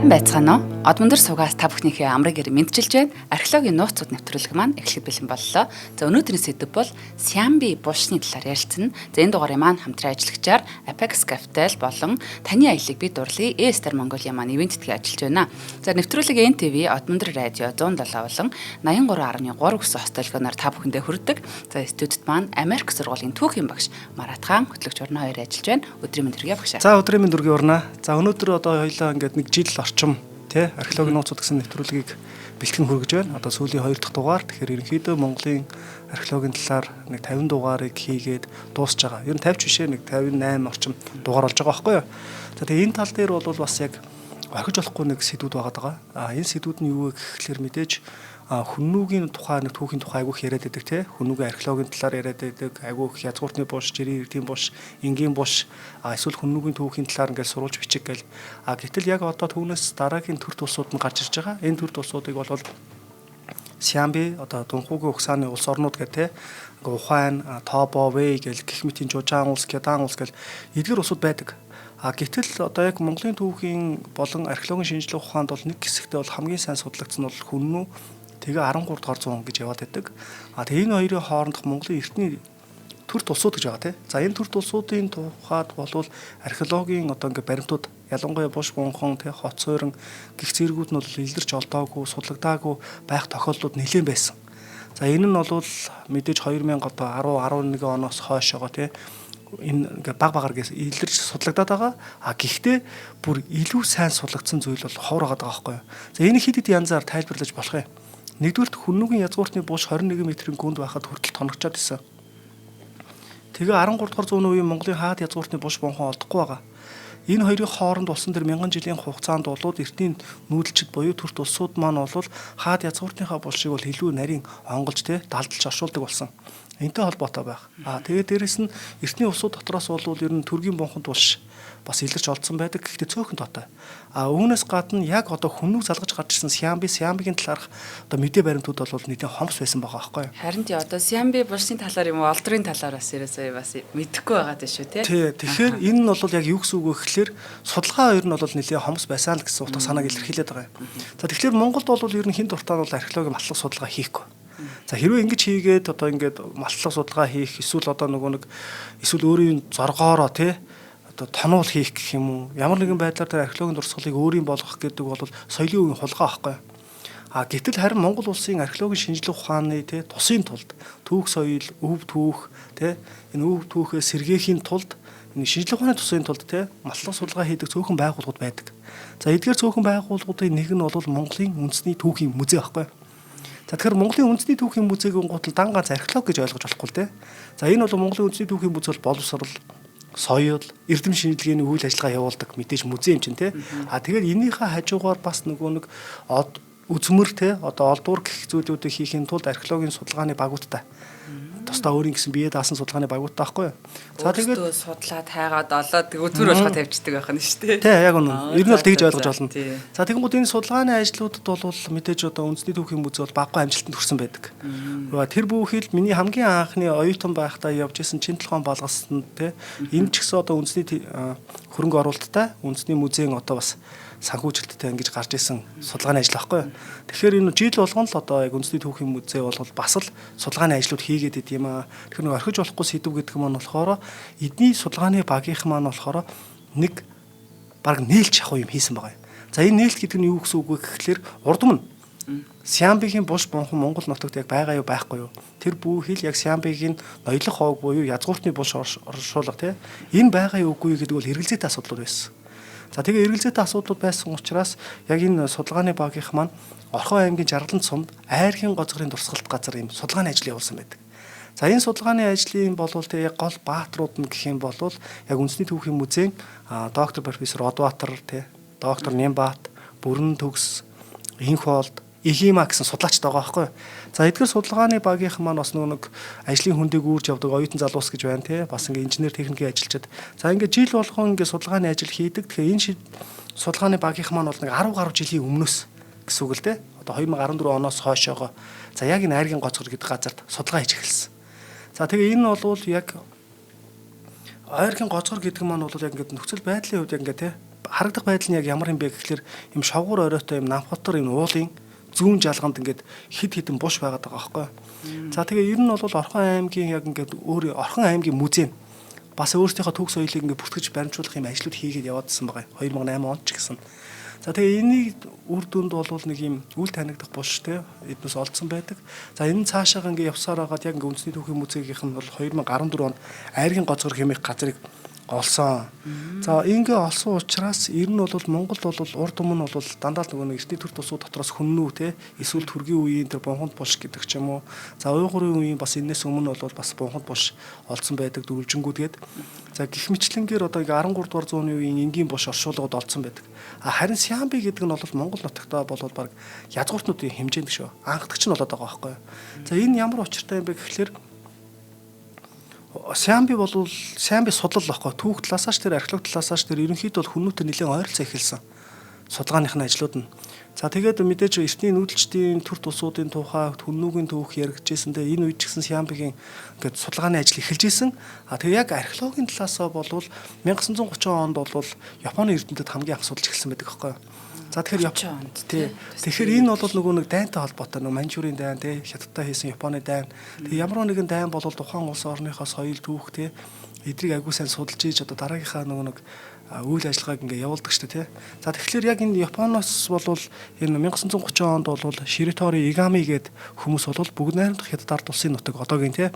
Сайхан байцгаана уу? Од мөндөр суугаас та бүхнийхээ амрыг мэдчилж байна. Археологийн нууцуд нэвтрүүлэг маань эхлэхэд бэлэн боллоо. За өнөөдрийн сэдэв бол Сиамби булшны талаар ярилцсан. За энэ дугаарыг маань хамтран ажиллагчаар Apex Capital болон таны аялыг бид дурлая. Esther Mongolia маань ивентдээ ажиллаж байна. За нэвтрүүлэг NTV Од мөндөр радио 107 болон 83.3 гэсэн хостелгоноор та бүхэндээ хүрдэг. За студид маань Америк сургуулийн түүхийн багш Марат хаан хөтлөгч урна хоёр ажиллаж байна. Өдрийн мэнд хүргэе багш. За өдрийн мэнд хүргэе урна. За өнөөдөр одоо хоёлаа ингээд нэг жил орчим тий археологийн нууцуд гэсэн нэвтрүүлгийг бэлтгэн хүргэж байна. Одоо сүүлийн 2 дахь дугаар. Тэгэхээр ерөнхийдөө Монголын археологийн талаар нэг 50 дугаарыг хийгээд дуусж байгаа. Ер нь 50 ч бишээ нэг 58 орчим дугаар болж байгаа байхгүй юу? За тэгээ энэ тал дээр бол бас яг орхиж болохгүй нэг сэдвүүд байгаа. Энэ сэдвүүд нь юу вэ гэхлээр мэдээж хүннүүгийн тухай нэг түүхийн тухай айгүйх яриад байдаг тий хүннүүгийн археологийн талаар яриад байдаг айгүйх язгууртны буш, жирийн эрдийн буш, энгийн буш эсвэл хүннүүгийн түүхийн талаар ингээд сурвалж бичих гээл гэтэл яг одоо түүнээс дараагийн төр тулсууд нь гарч ирж байгаа. Энэ төр тулсуудыг бол Сиамби одоо Дунхугийн угсааны улс орнууд гэх тий Ухаан, Тобо, Вэй гэл гэх мэтийн Жужаан улс, Кедан улс гэл эдгээр улсууд байдаг. Гэтэл одоо яг Монголын түүхийн болон археологийн шинжилгээ ухаанд бол нэг хэсэгтээ бол хамгийн сайн судлагдсан нь бол хүннүү тэгээ 13 дугаар зуун гэж яваад байдаг. Тэгээ энэ хоёрын хоорондох Монголын эртний төр тулсууд гэж байгаа тий. За энэ төр тулсуудын тухайд болвол археологийн одоо ингээ баримтууд ялангуяа буш бунхан тий хот суурин гих зэргүүд нь бол илэрч олдоогүй, судлагдаагүй байх тохиолдлууд нэлээд байсан. За энэ нь бол мэдээж 2010 11 оноос хойшоогоо тий энэ ингээ баг гэс илэрч судлагдаад байгаа. Гэхдээ бүр илүү сайн судлагдсан зүйл бол ховор байгаа байхгүй юу. За энэ хэд хэд янзаар тайлбарлаж болох юм. Нэгдүгürt хүннүүгийн язгууртны буш 21 м-ийн гүнд байхад хүртэл тоногчоод исэн. Тэгээ 13 дугаар зууны үеийн Монголын хаад язгууртны буш бунхан олдохгүй байгаа. Энэ хоёрын хооронд болсон тэр 1000 жилийн хугацаанд болоод эртний нүүдэлчд буюу төр тулсууд маань бол хаад язгууртныхаа булшийг бол илүү нарийн онголж тий далдалж оршуулдаг болсон. Энтэй холбоотой байх. Тэгээд дээрэс нь эртний улсууд дотроос бол ер нь төргийн бунханд булш бас илэрч олдсон байдаг. Гэхдээ цөөхөн тоотой. Үүнээс гадна яг одоо хүннүг залгаж гарч ирсэн Сиамбигийн талаарх одоо мэдээ баримтууд бол нэгэн хомс байсан байгаа байхгүй юу? Харин тий одоо Сиамби булшны талаар юм уу олдрын талаар бас ерөөсөө бас мэдэхгүй байгаа дээ шүү тий. Тий. Тэгэхээр энэ нь бол яг юу гэсэн үг вэ гэхэлэр судалгаа хоёр нь бол нэлээд хомс байсан л гэсэн утга санааг илэрхийлээд байгаа юм. За тэгэхээр Монголд бол ер нь хин дуртаа бол археологийн матлах судалгаа хийхгүй. За хэрвээ ингэж хийгээд одоо ингээд матлах судалгаа хийх эсвэл одоо нөгөө нэг эсвэл өөрийн зоргоороо тий одоо тонуул хийх гэх юм уу ямар нэгэн байдлаар тэр археологийн дурсгалыг өөрийн болгох гэдэг бол соёлын үеийн хулгай байхгүй. Гэтэл харин Монгол улсын археологийн шинжилгээ ухааны тий тусын тулд түүх соёл, өв түүх тий энэ өв түүхээ сэргээхийн тулд энэ шинжилгээ ухааны тусын тулд тий матлах судалгаа хийдэг цөөхөн байгууллагууд байдаг. За эдгээр цөөхөн байгууллагуудын нэг нь бол Монголын үндэсний түүхийн музей байхгүй. За тэгэхээр Монголын үндэсний түүхийн музейгийн гутал дан ганц археолог гэж ойлгож болохгүй л дээ. За энэ бол Монголын үндэсний түүхийн музей бол боловсрол, соёл, эрдэм шинжилгээний үйл ажиллагаа явуулдаг мэдээж музей юм чинь тий. Тэгээд энийхээ хажуугаар бас нөгөө нэг үзмэр тий одоо олдуур гэх зүйлүүдийг хийхин тулд археологийн судалгааны багуудтай тусдаа өөрийн гэсэн бие даасан судалгааны багуудтай байхгүй юу? За тэгээд судлаад хайгаад олоод өтөр болгоо тавьчихдаг байх нь шүү дээ. Тий, яг үнэ. Ер нь бол тэгж ойлгож болно. За тэгэнгүүт энэ судалгааны ажлуудад бол мэдээж одоо үндэсний түүхийн музей бол баггүй амжилтанд хүрсэн байдаг. Тэр бүхэл миний хамгийн анхны оюутан байхдаа явж исэн Чинтэлхон балгасанд тий энэ ч гэсэн одоо үндэсний хөрөнгө оруулалттай үндэсний музейн одоо бас санхүүжилттэй ингэж гарч исэн судалгааны ажил байхгүй юу. Тэгэхээр энэ жил болгон л одоо яг үндэсний түүхийн музей бол бас л судалгааны ажлууд хийгээд идэв юм аа. Тэгэхээр нэг орхиж болохгүй сэдв гэдэг маань болохоор эдний судалгааны багийнх маань болохоор нэг баг нээлт шахуу юм хийсэн байгаа юм. За энэ нээлт гэдэг нь юу гэсэн үг вэ гэхлээр урдам нь Сиамбигийн буш бунхан Монгол нутагт яг байгаа юу байхгүй юу? Тэр бүхэл яг Сиамбигийн ноёлох ховг буюу язгууртны буш оршуулга тий энэ байгаа юу үгүй гэдэг бол эргэлзээтэй асуудал байсан. За тэгээ эргэлзээтэй асуудлууд байсан учраас яг энэ судалгааны багийнх маань Орхон аймгийн Жаргалан цумд айрхийн гоцгорын дурсгалт газар юм судалгааны ажил явуулсан байдаг. За энэ судалгааны ажлын болвол тэгээ яг гол баатрууд нь гэх юм бол яг үндэсний түүхийн музейн доктор профессор Одбаатар тий доктор Нямбат, Бүрэн төгс, Инхолд, Ихима гэсэн судлаачд байгаа байхгүй. За эдгээр судалгааны багийнх маань бас нэг ажлын хүндээг үүрж явдаг оюутан залуус гэж байна тий бас ингээ инженер техникийн ажилчид. За ингээ жил болгон ингээ судалгааны ажил хийдэг. Тэгэхээр энэ судалгааны багийнх маань бол нэг 10 гаруй жилийн өмнөөс гэсэн үг л дээ. Одоо 2014 оноос хойшоогоо за яг энэ айргийн гоцгор гэдэг газарт судалгаа хийж эхэлсэн. За тэгээ энэ бол яг айргийн гоцгор гэдэг маань бол яг ингээ нөхцөл байдлын хувьд яг ингээ тий харагдах байдал нь яг ямар юм бэ гэхэлэр юм шавгуур оройтой юм намхотор юм уулын зүүн жалганд ингээд хид хідэн буш байгаад байгаа байхгүй. За тэгээ ер нь бол Орхон аймгийн яг ингээд өөр Орхон аймгийн музей бас өөрсдийнхөө төв соёлыг ингээд бүртгэж баримжуулах юм ажлууд хийгээд яваадсан байгаа. 2008 онд ч гэсэн. За тэгээ энийг үр дүнд бол нэг юм үл танигдах буш те эднээс олдсон байдаг. За энэ цаашаа ингээд явсаар хагаад яг ингээд үндэсний түүхийн музейгийнх нь бол 2014 онд айргийн гоцгор хэмээх газрыг олсон. За ингээ олсон учраас ер нь бол Монголд бол урд өмнө бол дандаа л нөгөө эртний төр тусуу дотроос хүннүү те эсвэл төргийн үеийн тэр бунханд булш гэдэг ч юм уу. За уйгурын үеийн бас энэс өмнө бол бас бунханд булш олсон байдаг дүрвэлжингүүдгээд. За гих мэтлэнгээр одоо 13 дугаар зууны үеийн энгийн булш оршуулгад олдсон байдаг. Харин Сиамби гэдэг нь бол Монгол нутагтаа бол баг язгууртнуудын хэмжээнд шүү. Анхдагч нь болоод байгаа байхгүй. За энэ ямар учиртай юм бэ гэхэлэр Сиамби судлал байхгүй. Түүх талаасаач тэр археологи талаасаач тэр ерөнхийдөө хүмүүстээ нэлээд ойролцоо эхэлсэн. Судалгааных нь ажлууд нь. За тэгээд мэдээж эртний нүүдэлчдийн төр тусуудын тухай хүннүүгийн түүх яригдчихсэндээ энэ үед ч гэсэн Сиамбигийн ингээд судалгааны ажил эхэлж исэн. Тэгээ яг археологийн талаасаа болвол 1930 онд бол Японы эрдэмтэд хамгийн анх судалж эхэлсэн байдаг байхгүй. За тэгэхээр энэ бол нөгөө нэг дайнтай холбоотой нөгөө Маньчжурийн дайн тий Хятадтай хийсэн Японы дайн. Тэгээ ямар нэгэн дайн бол тухайн улс орныхоо соёл түүх тий эдрийг агүй сайн судалж ийж одоо дараагийнхаа нөгөө нэг үйл ажиллагааг ингээ явуулдаг шүү дээ тий. За тэгэхээр яг энэ Японоос бол энэ 1930 онд бол Ширитори Игами гээд хүмүүс бол бүгд найрамдах Хятад ард улсын нутаг одоогийн тий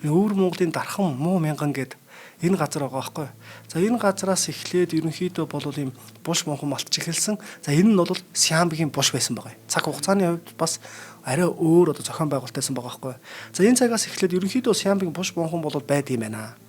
өвөр Монголын дархан муу мянган гээд энэ газар байгаа байхгүй. За энэ газараас эхлээд ерөнхийдөө бол ийм буш бунхан малтж эхэлсэн. За энэ нь бол Сиамбигийн буш байсан байгаа. Цаг хугацааны хувьд бас арай өөр одоо зохион байгуулалтайсан байгаа байхгүй. За энэ цагаас эхлээд ерөнхийдөө Сиамбигийн буш бунхан бол байд юм байна.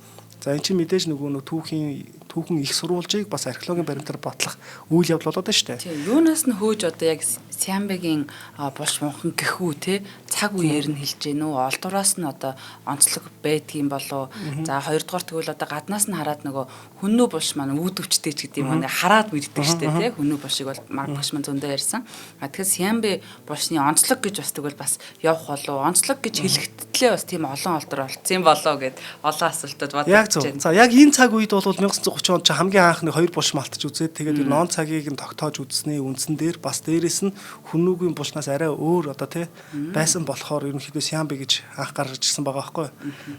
За эн чинь мэдээж нөгөө түүхэн их сурвалжийг бас археологийн баримтаар батлах үйл явдал болоод байна шүү дээ. Тийм юунаас нь хөөж одоо яг Сиамбигийн буш бунхан гэхүү те цаг үеэр нь хэлж гэнэ үү олдураас нь одоо онцлог байдгийм болов. За хоёрдугаар тэгвэл одоо гаднаас нь хараад нөгөө хүннүү булш маань үүдвчтэй ч гэдэг юм аа хараад мэддэг шүү дээ те хүннүү булшиг бол магш маань зөндөө ярьсан. Тэгэхээр Сиамби булшны онцлог гэж бас тэгвэл бас явах болов. Онцлог гэж хэлэхдээ бас тийм олон олдор болцсон болоо гэд олон асуултууд бодож байна. За яг энэ цаг үед бол 1930 онд ч хамгийн анх нэг хоёр булш малтаж үзээд тэгээд энэ нон цагийг нь тогтоож үзсний үндсэн дээр бас дээрэс нь хүннүүгийн булшнаас арай өөр одоо тий байсан болохоор ерөнхийдөө Сиамби гэж анх гаргаж ирсэн байгаа байхгүй.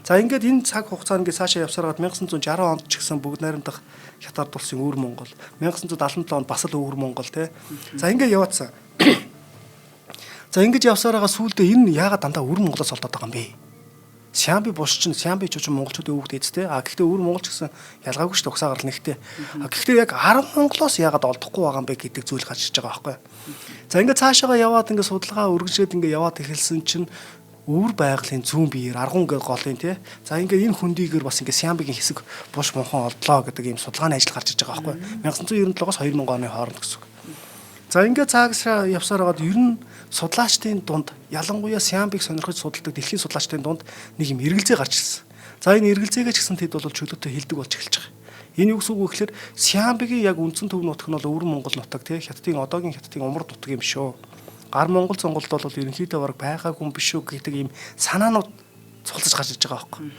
За ингээд энэ цаг хугацаанд ингээд цаашаа явсараад 1960 онд ч гэсэн бүгд найрамдах Хятад улсын өвөр Монгол 1977 онд бас л өвөр Монгол тий. За ингээд яваадсан. За ингэж явсараагаа сүүлдээ энэ яагаад дандаа өвөр Монголоос олдоод байгаа юм бэ? Сиамби булш чинь Сиамби ч монголчуудын өвөг дээдтэй. Гэхдээ өвөр монголч гэсэн ялгаагүй шүү дээ угсаа гарал нэгтэй. Гэхдээ яг 10 Монголоос яагаад олдохгүй байгаа юм бэ гэдэг зүйл гарч иж байгаа байхгүй. За ингээд цаашаага яваад ингээд судалгаа өргөжөөд ингээд яваад эхэлсэн чинь өвөр байгалийн зүүн биеэр аргун гэл голын тий. За ингээд энэ хөндийгээр бас ингээд Сиамбигийн хэсэг буш монхон олдлоо гэдэг ийм судалгааны ажил гарч иж байгаа байхгүй. 1997-оос 2000 оны хооронд гэсэн. За ингээд цаагшаа явсаар хагаад ер нь судлаачдын дунд ялангуяа Сиамбиг сонирхож судалдаг дэлхийн судлаачдын дунд нэг юм эргэлзээ гарч ирсэн. За энэ эргэлзээгээ ч гэсэн тэд бол чөлөөтэй хилдэг болж эхэлж байгаа. Энэ юу гэсэн үг вэ гэхээр Сиамбигийн яг үндсэн төв нутаг нь бол өвөр Монгол нутаг тий Хятадын одоогийн Хятадын умар нутаг юм шүү. Гар Монгол Сонголд бол ерөнхийдөө бараг байгаагүй юм биш үү гэдэг ийм санаанууд цулцаж гарч иж байгаа байхгүй.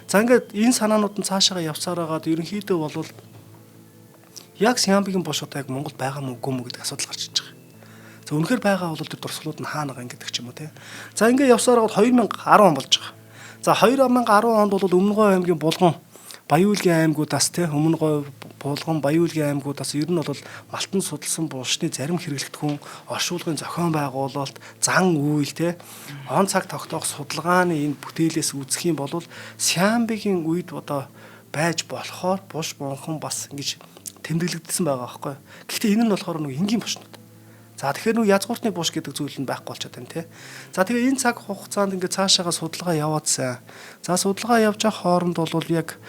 За ингээд энэ санаанууд нь цаашаа явсаар хагаад ерөнхийдөө бол яг Сиамбигийн булш одоо яг Монголд байгаа мó үгүй мó гэдэг асуудал гарч иж байгаа. За үнэхээр байгаа бол тэр дурсгалууд нь хаана байгаа гэдэг ч юм уу те. За ингээд явсаар гол 2010 он болж байгаа. За 2010 онд бол Өмнөгой аймгийн Булган Баяуулгийн аймагуудаас те Өмнөгой Булган Баяуулгийн аймагуудаас ер нь бол малтан судалсан булшны зарим хэрэглэгдэхүүн оршуулгын зохион байгуулалт зан үйл те он цаг тогтоох судалгааны энэ бүтээлээс үзэх юм бол Сиамбигийн үед одоо байж болохоор буш бунхан бас ингэж тэмдэглэгдсэн байгаа байхгүй. Гэхдээ энэ нь болохоор нэг энгийн булшнууд. За тэгэхээр нэг язгууртны буш гэдэг зүйл нь байхгүй болчиход байна тий. За тэгээ энэ цаг хугацаанд ингээд цаашаага судалгаа яваадсан. За судалгаа явж байгаа хооронд бол яг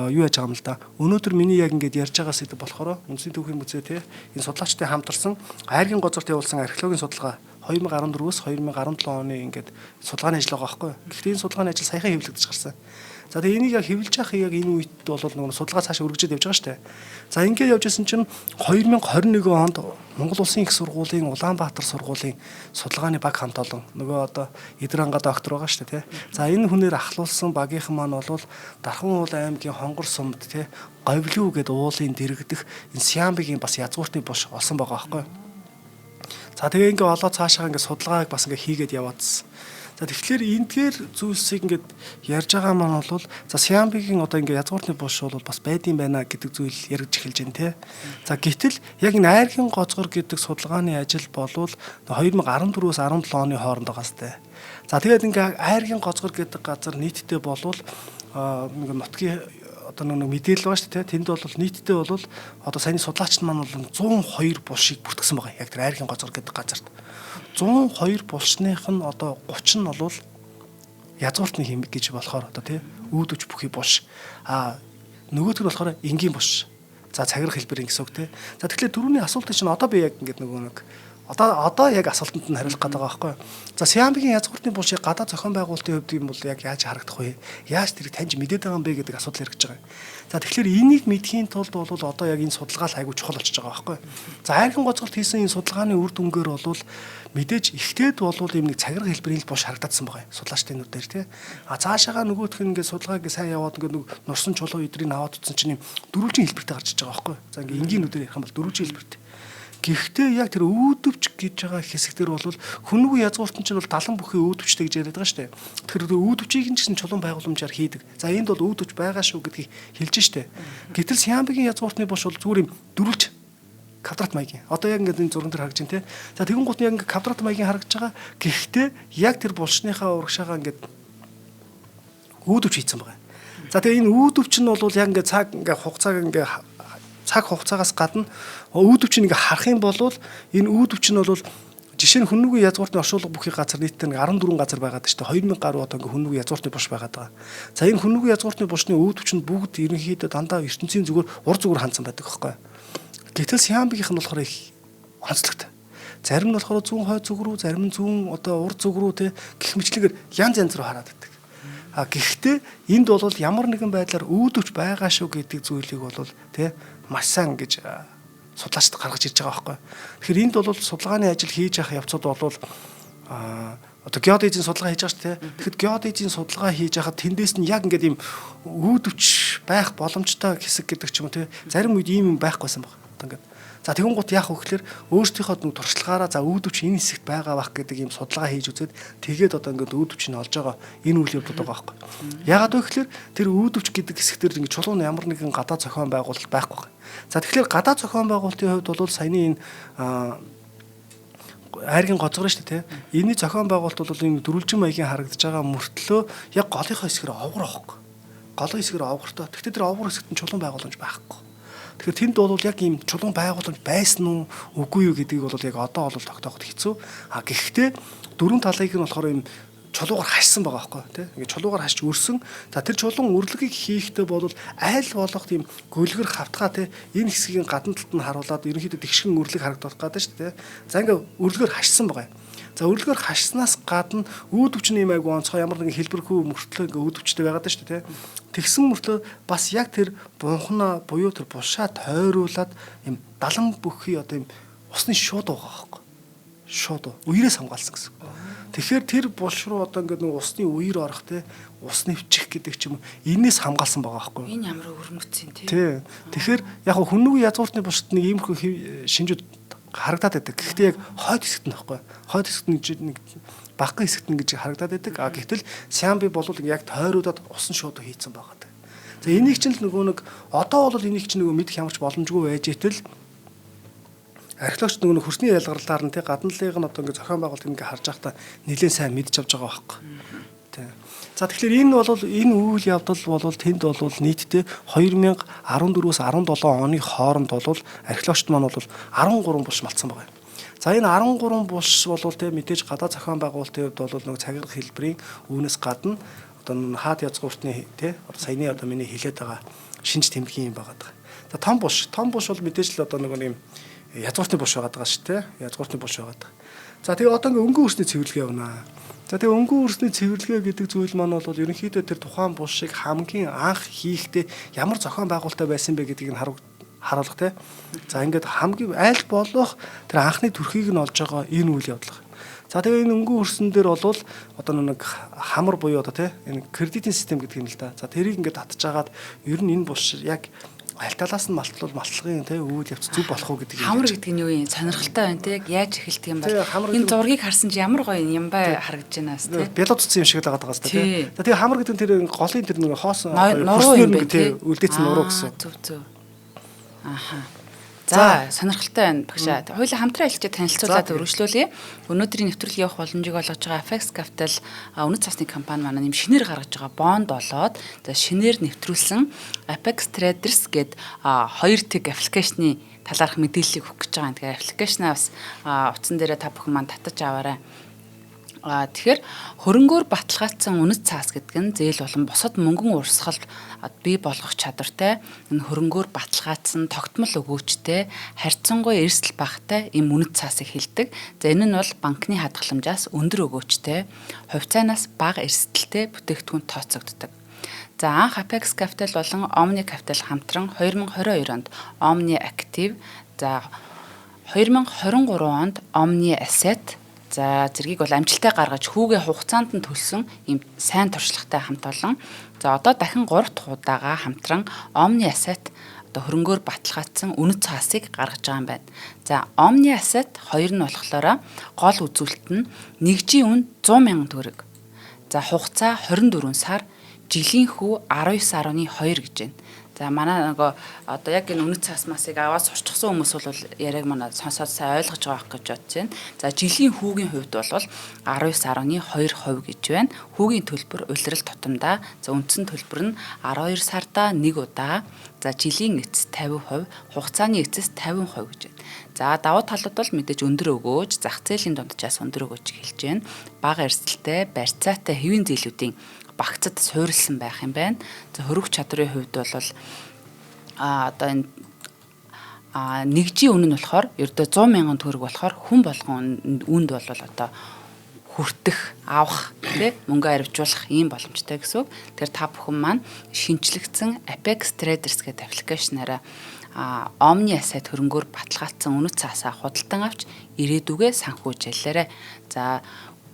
юу яаж байгаа юм л да. Өнөөдөр миний яг ингээд ярьж байгаа сэдв болохоор Үндэсний түүхийн музей тий энэ судлаачтай хамтарсан айргийн гозорт явуулсан археологийн судалгаа 2014-өөс 2017 оны ингээд судалгааны ажил байгаа байхгүй. Гэхдээ энэ судалгааны ажил саяхан хэвлэгдэж гарсан. За тэгээ энийг яг хэвлэж явах яг энэ үед бол нөгөө судалгаа цаашаа өргөжөд явж байгаа шүү дээ. За ингээд явж исэн чинь 2021 онд Монгол Улсын их сургуулийн Улаанбаатар сургуулийн судалгааны баг хамт олон нөгөө одоо Идранга доктор байгаа шүү дээ, тий. За энэ хүнээр ахлуулсан багийнхан маань бол Дархан уул аймгийн Хонгор сумд тий говьлуу гэдэг уулын дэрэгдэх энэ Сиамбигийн бас язгууртны буш олсон байгаа байхгүй. За тэгээ ингээд олоо цаашаа ингээд судалгааг бас ингээд хийгээд яваадсан. За тэгэхээр эндгээр зүйлсийг ингээд ярьж байгаа маань бол за Сиамбигийн одоо ингээд язгууртны буш бол бас байдсан байна гэдэг зүйл яригдж эхэлж байна те. За гэтэл яг энэ айргийн гоцгор гэдэг судалгааны ажил болвол 2014-өөс 17 оны хооронд байгаа сте. За тэгээд ингээд айргийн гоцгор гэдэг газар нийтдээ болвол нэг нутгийн одоо нэг мэдээлэл байгаа шүү дээ. Тэнд бол нийтдээ бол одоо саяны судлаач маань бол 102 булшийг бүртгэсэн байгаа. Яг тэр айргийн гоцгор гэдэг газарт 102 булшных нь одоо 30 нь бол язгууртны хэмэг гэж болохоор одоо тий үүдвч бүхий булш. Нөгөөх нь болохоор энгийн булш. За цагирах хэлбэрийн гэсэн үг тий. За тэгэхээр дөрөвний асуултыг чинь одоо би яг ингээд нөгөө нэг одоо яг асуултанд нь хариулах гэдэг байгаа байхгүй. За Сиамбигийн язгууртны булшийг гадаад зохион байгуулалтын хувьд юм бол яг яаж харагдах вэ? Яаж тэрийг таньж мэдээд байгаа юм бэ гэдэг асуудал яригдж байгаа. За тэгэхээр энийг мэдхийн тулд бол одоо яг энэ судалгаа л айгүй чухал болчихж байгаа байхгүй. За айргийн гоцголт хийсэн энэ судалгааны үр дүнгээр бол мэдээж ихтэйд бол юм нэг цагирах хэлбэрийн булш харагдсан байгаа. Судлаачдын нүдээр тий. Цаашаага нөгөөх нь ингээд судалгааг сайн яваад ингээд нэг нурсан чулуу идрийг аваад утсан чинь юм дөрвөлжин хэлбэртэй гарч иж байгаа байхгүй. За ингээд энгийн нүдээр ярих юм бол дөрвөлжин хэлбэртэй. Гэхдээ яг тэр үүдвч гэж байгаа хэсэгтэр бол хүнгүй язгууртан чинь бол далан бүхий үүдвчтэй гэж яриад байгаа шүү дээ. Тэгэхээр үүдвчийг нь гэсэн чулуун байгууламжаар хийдэг. За энд бол үүдвч байгаа шүү гэдгийг хэлж штэ. Гэтэл Сиамбигийн язгууртны буш бол зүгээр юм дөрвөлж квадрат маягийн. Одоо яг ингээд энэ зурган дээр харагдаж байна те. За тэгэн гут яг ингээд квадрат маягийн харагдаж байгаа. Гэхдээ яг тэр булшныхаа урагшаага ингээд үүдвч хийцэн байгаа. За тэгээ энэ үүдвч нь бол яг ингээд цаг ингээд хугацааг ингээд цаг хугацаагаас гадна үүдвчнийг харах юм бол энэ үүдвч нь бол жишээ нь хүннүгүй язгууртны оршуулга бүхий газар нийтдээ 14 газар байгаад шүү дээ 2000 гаруй одоо ингээ хүннүгүй язгууртны буш байгаад байгаа. За энэ хүннүгүй язгууртны бушны үүдвч нь бүгд ерөнхийдөө дандаа ертөнцийн зүгээр ур зүгээр хандсан байдаг байхгүй. Гэтэл Сиамбигийнх нь болохоор их онцлогтой. Зарим нь болохоор зүүн хойд зүг рүү, зарим нь зүүн одоо урд зүг рүү те гэх мэтлэгээр янз янз руу хараад байдаг. Гэхдээ энд бол ямар нэгэн байдлаар үүдвч байгаа шүү гэдэг зүйлийг бол те маш сайн гэж судлаачд гаргаж ирж байгаа байхгүй. Тэгэхээр энд бол судалгааны ажил хийж явах явцад бол одоо геодезийн судалгаа хийж байгаа шүү дээ. Тэгэхэд геодезийн судалгаа хийж байхад тэндээс нь яг ингээд юм үүдвч байх боломжтой хэсэг гэдэг ч юм уу те зарим үед ийм юм байхгүйсэн баг. Одоо ингээд за тэгэн гут яах вэ гэхээр өөрсдийнхөө нэг туршлагаараа за үүдвч энэ хэсэгт байгаа бах гэдэг юм судалгаа хийж үзээд тэгээд одоо ингээд үүдвч нь олж байгаа энэ үйл явдал байгаа байхгүй. Яагаад вэ гэхээр тэр үүдвч гэдэг хэсэгтэр ингээд чулуун ямар нэгэн гадаад зохион байгуулалт байхгүй. За тэгэхээр гадаад зохион байгуулалтын хувьд бол саяны энэ айргийн гоцгор шүү дээ тий. Энэний зохион байгуулалт бол энэ дөрвөлжин маягийн харагдаж байгаа мөртлөө яг голынхоо хэсгээр овгор авахгүй. Голын хэсгээр овгортой. Гэхдээ тэр овгор хэсэгт нь чулуун байгууламж байхгүй. Тэгэхээр тэнд бол яг ийм чулуун байгууламж байсан уу үгүй юу гэдгийг бол яг одоо бол тогтооход хэцүү. Гэхдээ дөрвөн талыг нь болохоор ийм чулуугаар хашсан байгаа байхгүй тий. Ингээд чулуугаар хашиж өрсөн. За тэр чулуун өрлөгийг хийхдээ бол айл болох тийм гөлгөр хавтгаа тий энэ хэсгийн гадна талд нь харуулад ерөнхийдөө тэгшгэн өрлөг харагдах гэдэг шүү дээ. За ингээд өрлөгөөр хашсан байгаа. За өрлөгөөр хашснаас гадна үүдвч нэм айгу онцгой ямар нэгэн хэлбэрхүү мөртлөө ингээд үүдвчтэй байгаад шүү дээ тий. Тэгсэн мөртлөө бас яг тэр бунхнаа буюу тэр булшаа тойруулаад юм далан бүхий одоо юм усны шууд байгаа байхгүй. Шууд үерээс хамгаалсан гэсэн. Тэгэхээр тэр булш руу одоо ингээд нэг усны үер орох те ус нэвчих гэдэг ч юм уу энэс хамгаалсан байгаа байхгүй. Энэ ямар өвөрмөцсөн тий. Тэгэхээр яг хүннүгүй язгууртны булшид нэг иймэрхүү шинжүүд харагдаад байдаг. Гэхдээ яг хойд хэсэгт нь байхгүй. Хойд хэсэгт нэг багахан хэсэгт нь гэж харагдаад байдаг. Гэтэл Сиамби бол яг тойруудад усан шууд хийцэн байгаа. За энийг чинь л нөгөө нэг одоо бол энийг чинь нөгөө мэдэх ямарч боломжгүй байж итэл археологч нөгөө хөрсний ялгарлаар нь тий гадналыг нь одоо ингээ зохион байгуулалт ингээ харж байхдаа нэлээд сайн мэдж авч байгаа байхгүй. Тий. За тэгэхээр энэ бол энэ үйл явдал бол тэнд бол нийтдээ 2014-өөс 17 оны хооронд бол археологчд маань бол 13 булш малтсан байгаа. За энэ 13 булш бол тий мэдээж гадаа зохион байгуулалтын хувьд бол нөгөө цагирах хэлбэрийн үүнээс гадна одоо хаад язгууртны тий саяны одоо миний хэлээд байгаа шинж тэмдгийн юм байгаа. За том булш бол мэдээж л одоо нөгөө юм язгууртны булш байгаа шүү дээ. Язгууртны булш байгаа. За тэгээ одоо ингээ өнгөн өрсний цэвэрлэгээ явна. За тэгээ өнгөн өрсний цэвэрлэгээ гэдэг зүйл маань бол ерөнхийдөө тэр тухайн булшийг хамгийн анх хийхдээ ямар зохион байгуулалттай байсан бэ гэдгийг нь харуулах те. За ингээд хамгийн айл болох тэр анхны төрхийг нь олж байгаа энэ үйл явдал. За тэгээ энэ өнгөн өрсөн дээр бол одоо нэг хамар буюу одоо те энэ кредитийн систем гэдэг юм л да. За тэрийг ингээд татчихагаад ер нь энэ булш яг аль талаас нь малтвал малтлагын те үйл явц зүг болох уу гэдэг юм. Хамар гэдэг нь юу юм? Сонирхолтой байна те. Яг эхэлдэг юм байна. Энэ зургийг харсан чи ямар гоё юм бай харагдаж байнаас те. Бялууд цэцэн юм шиг л байгаа даа те. За тэгээ хамар гэдэг нь тэр голын тэр нэг хоос нуруу юм байна те. Үлдээсэн нуруу гэсэн. Зөв. Аха. За сонирхолтой байна багшаа. Хоёулаа хамтран ажиллаж танилцуулаад өргөжлүүлье. Өнөөдрийн нэвтрүүлэг явах боломжийг олгож байгаа Apex Capital үнэт цасны компани маань нэм шинээр гаргаж байгаа бонд болоод шинээр нэвтрүүлсэн Apex Traders гээд хоёр тэг аппликейшны талаарх мэдээллийг өгөх гэж байгаа. Тэгэхээр аппликейшнаа бас утсан дээрээ та бүхэн маань татаж аваарай. Тэгэхээр хөрөнгөөр баталгаажсан үнэт цаас гэдэг нь зээл болон босод мөнгөн урсгал бий болгох чадвартай энэ хөрөнгөөр баталгаажсан тогтмол өгөөчтэй харьцангуй эрсдэл багтай ийм үнэт цаасыг хэлдэг. За энэ нь бол банкны хадгаламжаас өндөр өгөөчтэй, хувьцаанаас бага эрсдэлтэй бүтээгдэхүүн тооцогддог. За анх Apex Capital болон Omni Capital хамтран 2022 онд Omni Active, за 2023 онд Omni Asset, за зэргийг бол амжилттай гаргаж хүүгээ хугацаанд нь төлсөн ийм сайн туршлагатай хамт олон. За одоо дахин 3 дахь удаага хамтран Omni Asset одоо хөрөнгөөр баталгаажсан үнэт цаасыг гаргаж байгаа юм байна. За Omni Asset 2 нь болохоор гол үзүүлэлт нь нэгжийн үн 100,000 төгрөг. За хугацаа 24 сар, жилийн хүү 19.2 гэж байна. За манай нөгөө одоо яг энэ үнэт цаас масыг аваад сурчсан хүмүүс бол яриаг манай сонсоод сайн ойлгож байгаа гэж бодож байна. За жилийн хүүгийн хувьд бол 19.2% гэж байна. Хүүгийн төлбөр улирал тутамдаа. За үндсэн төлбөр нь 12 сардаа 1 удаа. За жилийн эцэс 50%, хугацааны эцэс 50% гэж байна. За давуу талууд бол мэдээж өндөр өгөөж, зах зээлийн дунджаас өндөр өгөөж хэлж байна. Бага эрсдэлтэй, барьцаатай хэвийн зээлүүдийн багцад суурилсан байх юм байна. За хөрөх чадрын хувьд бол одоо энэ нэгжийн үнэ нь болохоор ердөө 100,000 төгрөг болохоор хүн болгон үнд бол одоо хүртэх, авах, тий мөнгө арвижуулах ийм боломжтой гэсэн үг. Тэгэхээр та бүхэн маань шинжлэгдсэн Apex Traders гэдэг аппликейшнаараа Omni Asset хөрөнгөөр баталгаажсан үнэт цаасаа худалдан авч ирээдүгээ санхүүжээлээрэ. За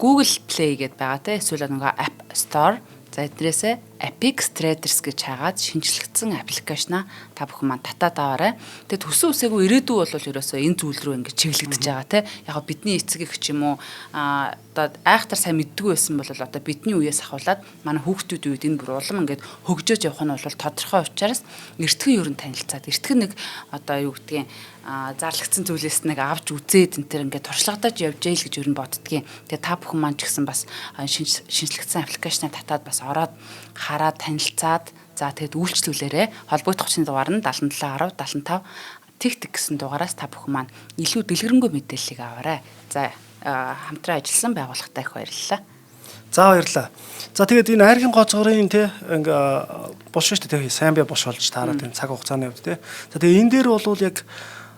Google Play гэдээ байгаа те эсвэл нөгөө App Store, за эдрээсээ Apex Traders гэж хаагаад шинжлэгдсэн аппликейшнаа та бүхэн маань татаад аваарай. Тэгээд төсөн үсээгүй ирээдүй бол ерөөсөө энэ зүйл рүү ингэж чиглэгдэж байгаа те. Яг бидний эцэг их ч юм уу одоо айхтар сайн мэддэггүй байсан бол одоо бидний үеэс ахуулаад манай хүүхдүүд үед энэ бүр улам ингээд хөгжөөж явах нь бол тодорхой учраас эртхэн ер нь танилцаад эртхэн нэг одоо юу гэдгийг зарлагдсан зүйлээс нэг авч үзээд энэ төр ингээд туршлагадаж явж ийл гэж ер нь боддгийн. Тэгээд та бүхэн маань ч гэсэн бас шинжлэгдсэн аппликейшнаа татаад бас ороод хараад танилцаад за тэгэд үйлчлүүлээрэ. Холбогдох хүчний дугаар нь 7710 75 тэг гэсэн дугаараас та бүхэн маань илүү дэлгэрэнгүй мэдээллийг аваарай. За хамтран ажилласан байгууллагатай их баярлалаа. За баярлалаа. За тэгээд энэ айргийн гоцгорын те ингээ булш шүү дээ те сайн бай булш болж таараад энэ цаг хугацааны хувьд те. За тэгээд энэ дээр бол яг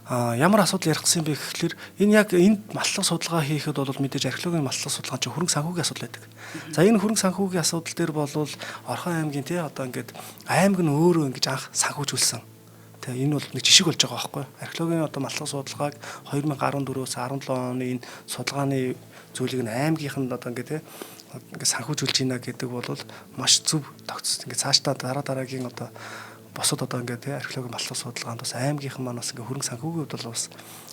ямар асуудал ярих гэсэн бэ гэхэлэр энэ яг энд маллах судалгаа хийхэд бол мэдээж археологийн маллах судалгаа чинь хөрөнгө санхүүгийн асуудал байдаг. За энэ хөрөнгө санхүүгийн асуудал дээр бол Орхон аймгийн те одоо ингээд аймаг нь өөрөө ингэж анх санхүүжүүлсэн. Тэ энэ бол нэг жишг болж байгаа байхгүй. Археологийн одоо маллах судалгааг 2014-өөс 17 оны энэ судалгааны зүйлийг нь аймгийнхан одоо ингээд те ингээд санхүүжүүлж ийна гэдэг бол маш зөв тогтсон. Ингээд цаашдаа дараагийн одоо босод одоо ингээд те археологийн маллах судалгаанд бас аймгийнхан маань бас ингээд хөрөнгө санхүүгийн хувьд бол бас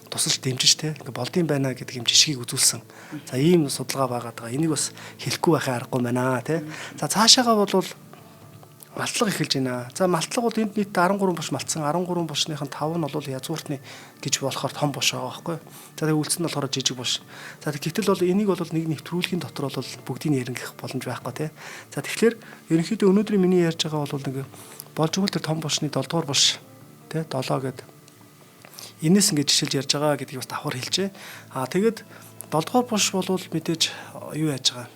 тусалж дэмжиж те ингээд болдсон байна гэдэг юм жишгийг үзүүлсэн. За ийм судалгаа байгаад байгаа. Энийг бас хэлэхгүй байхын аргагүй байна те. За цаашаагаа бол малтлага эхэлж байна. За малтлага бол энд нийт 13 булш малтсан. 13 булшныхын 5 нь бол язгууртны гэж болохоор том булш байгаа байхгүй. За тэгээ үлдсэн нь болохоор жижиг булш. За гэтэл бол энийг бол нэг нэвтрүүлгийн дотор бол бүгдийг нь ярих боломж байхгүй те. За тэгэхээр ерөнхийдөө өнөөдрийн миний ярьж байгаа бол нэг болж өгөл төр том булшны 7 дугаар булш те 7 гэдэг. Энээс ингэж жишээлж ярьж байгаа гэдгийг бас давхар хэлжээ. Тэгээд 7 дугаар булш бол мэдээж юу яаж байгаа.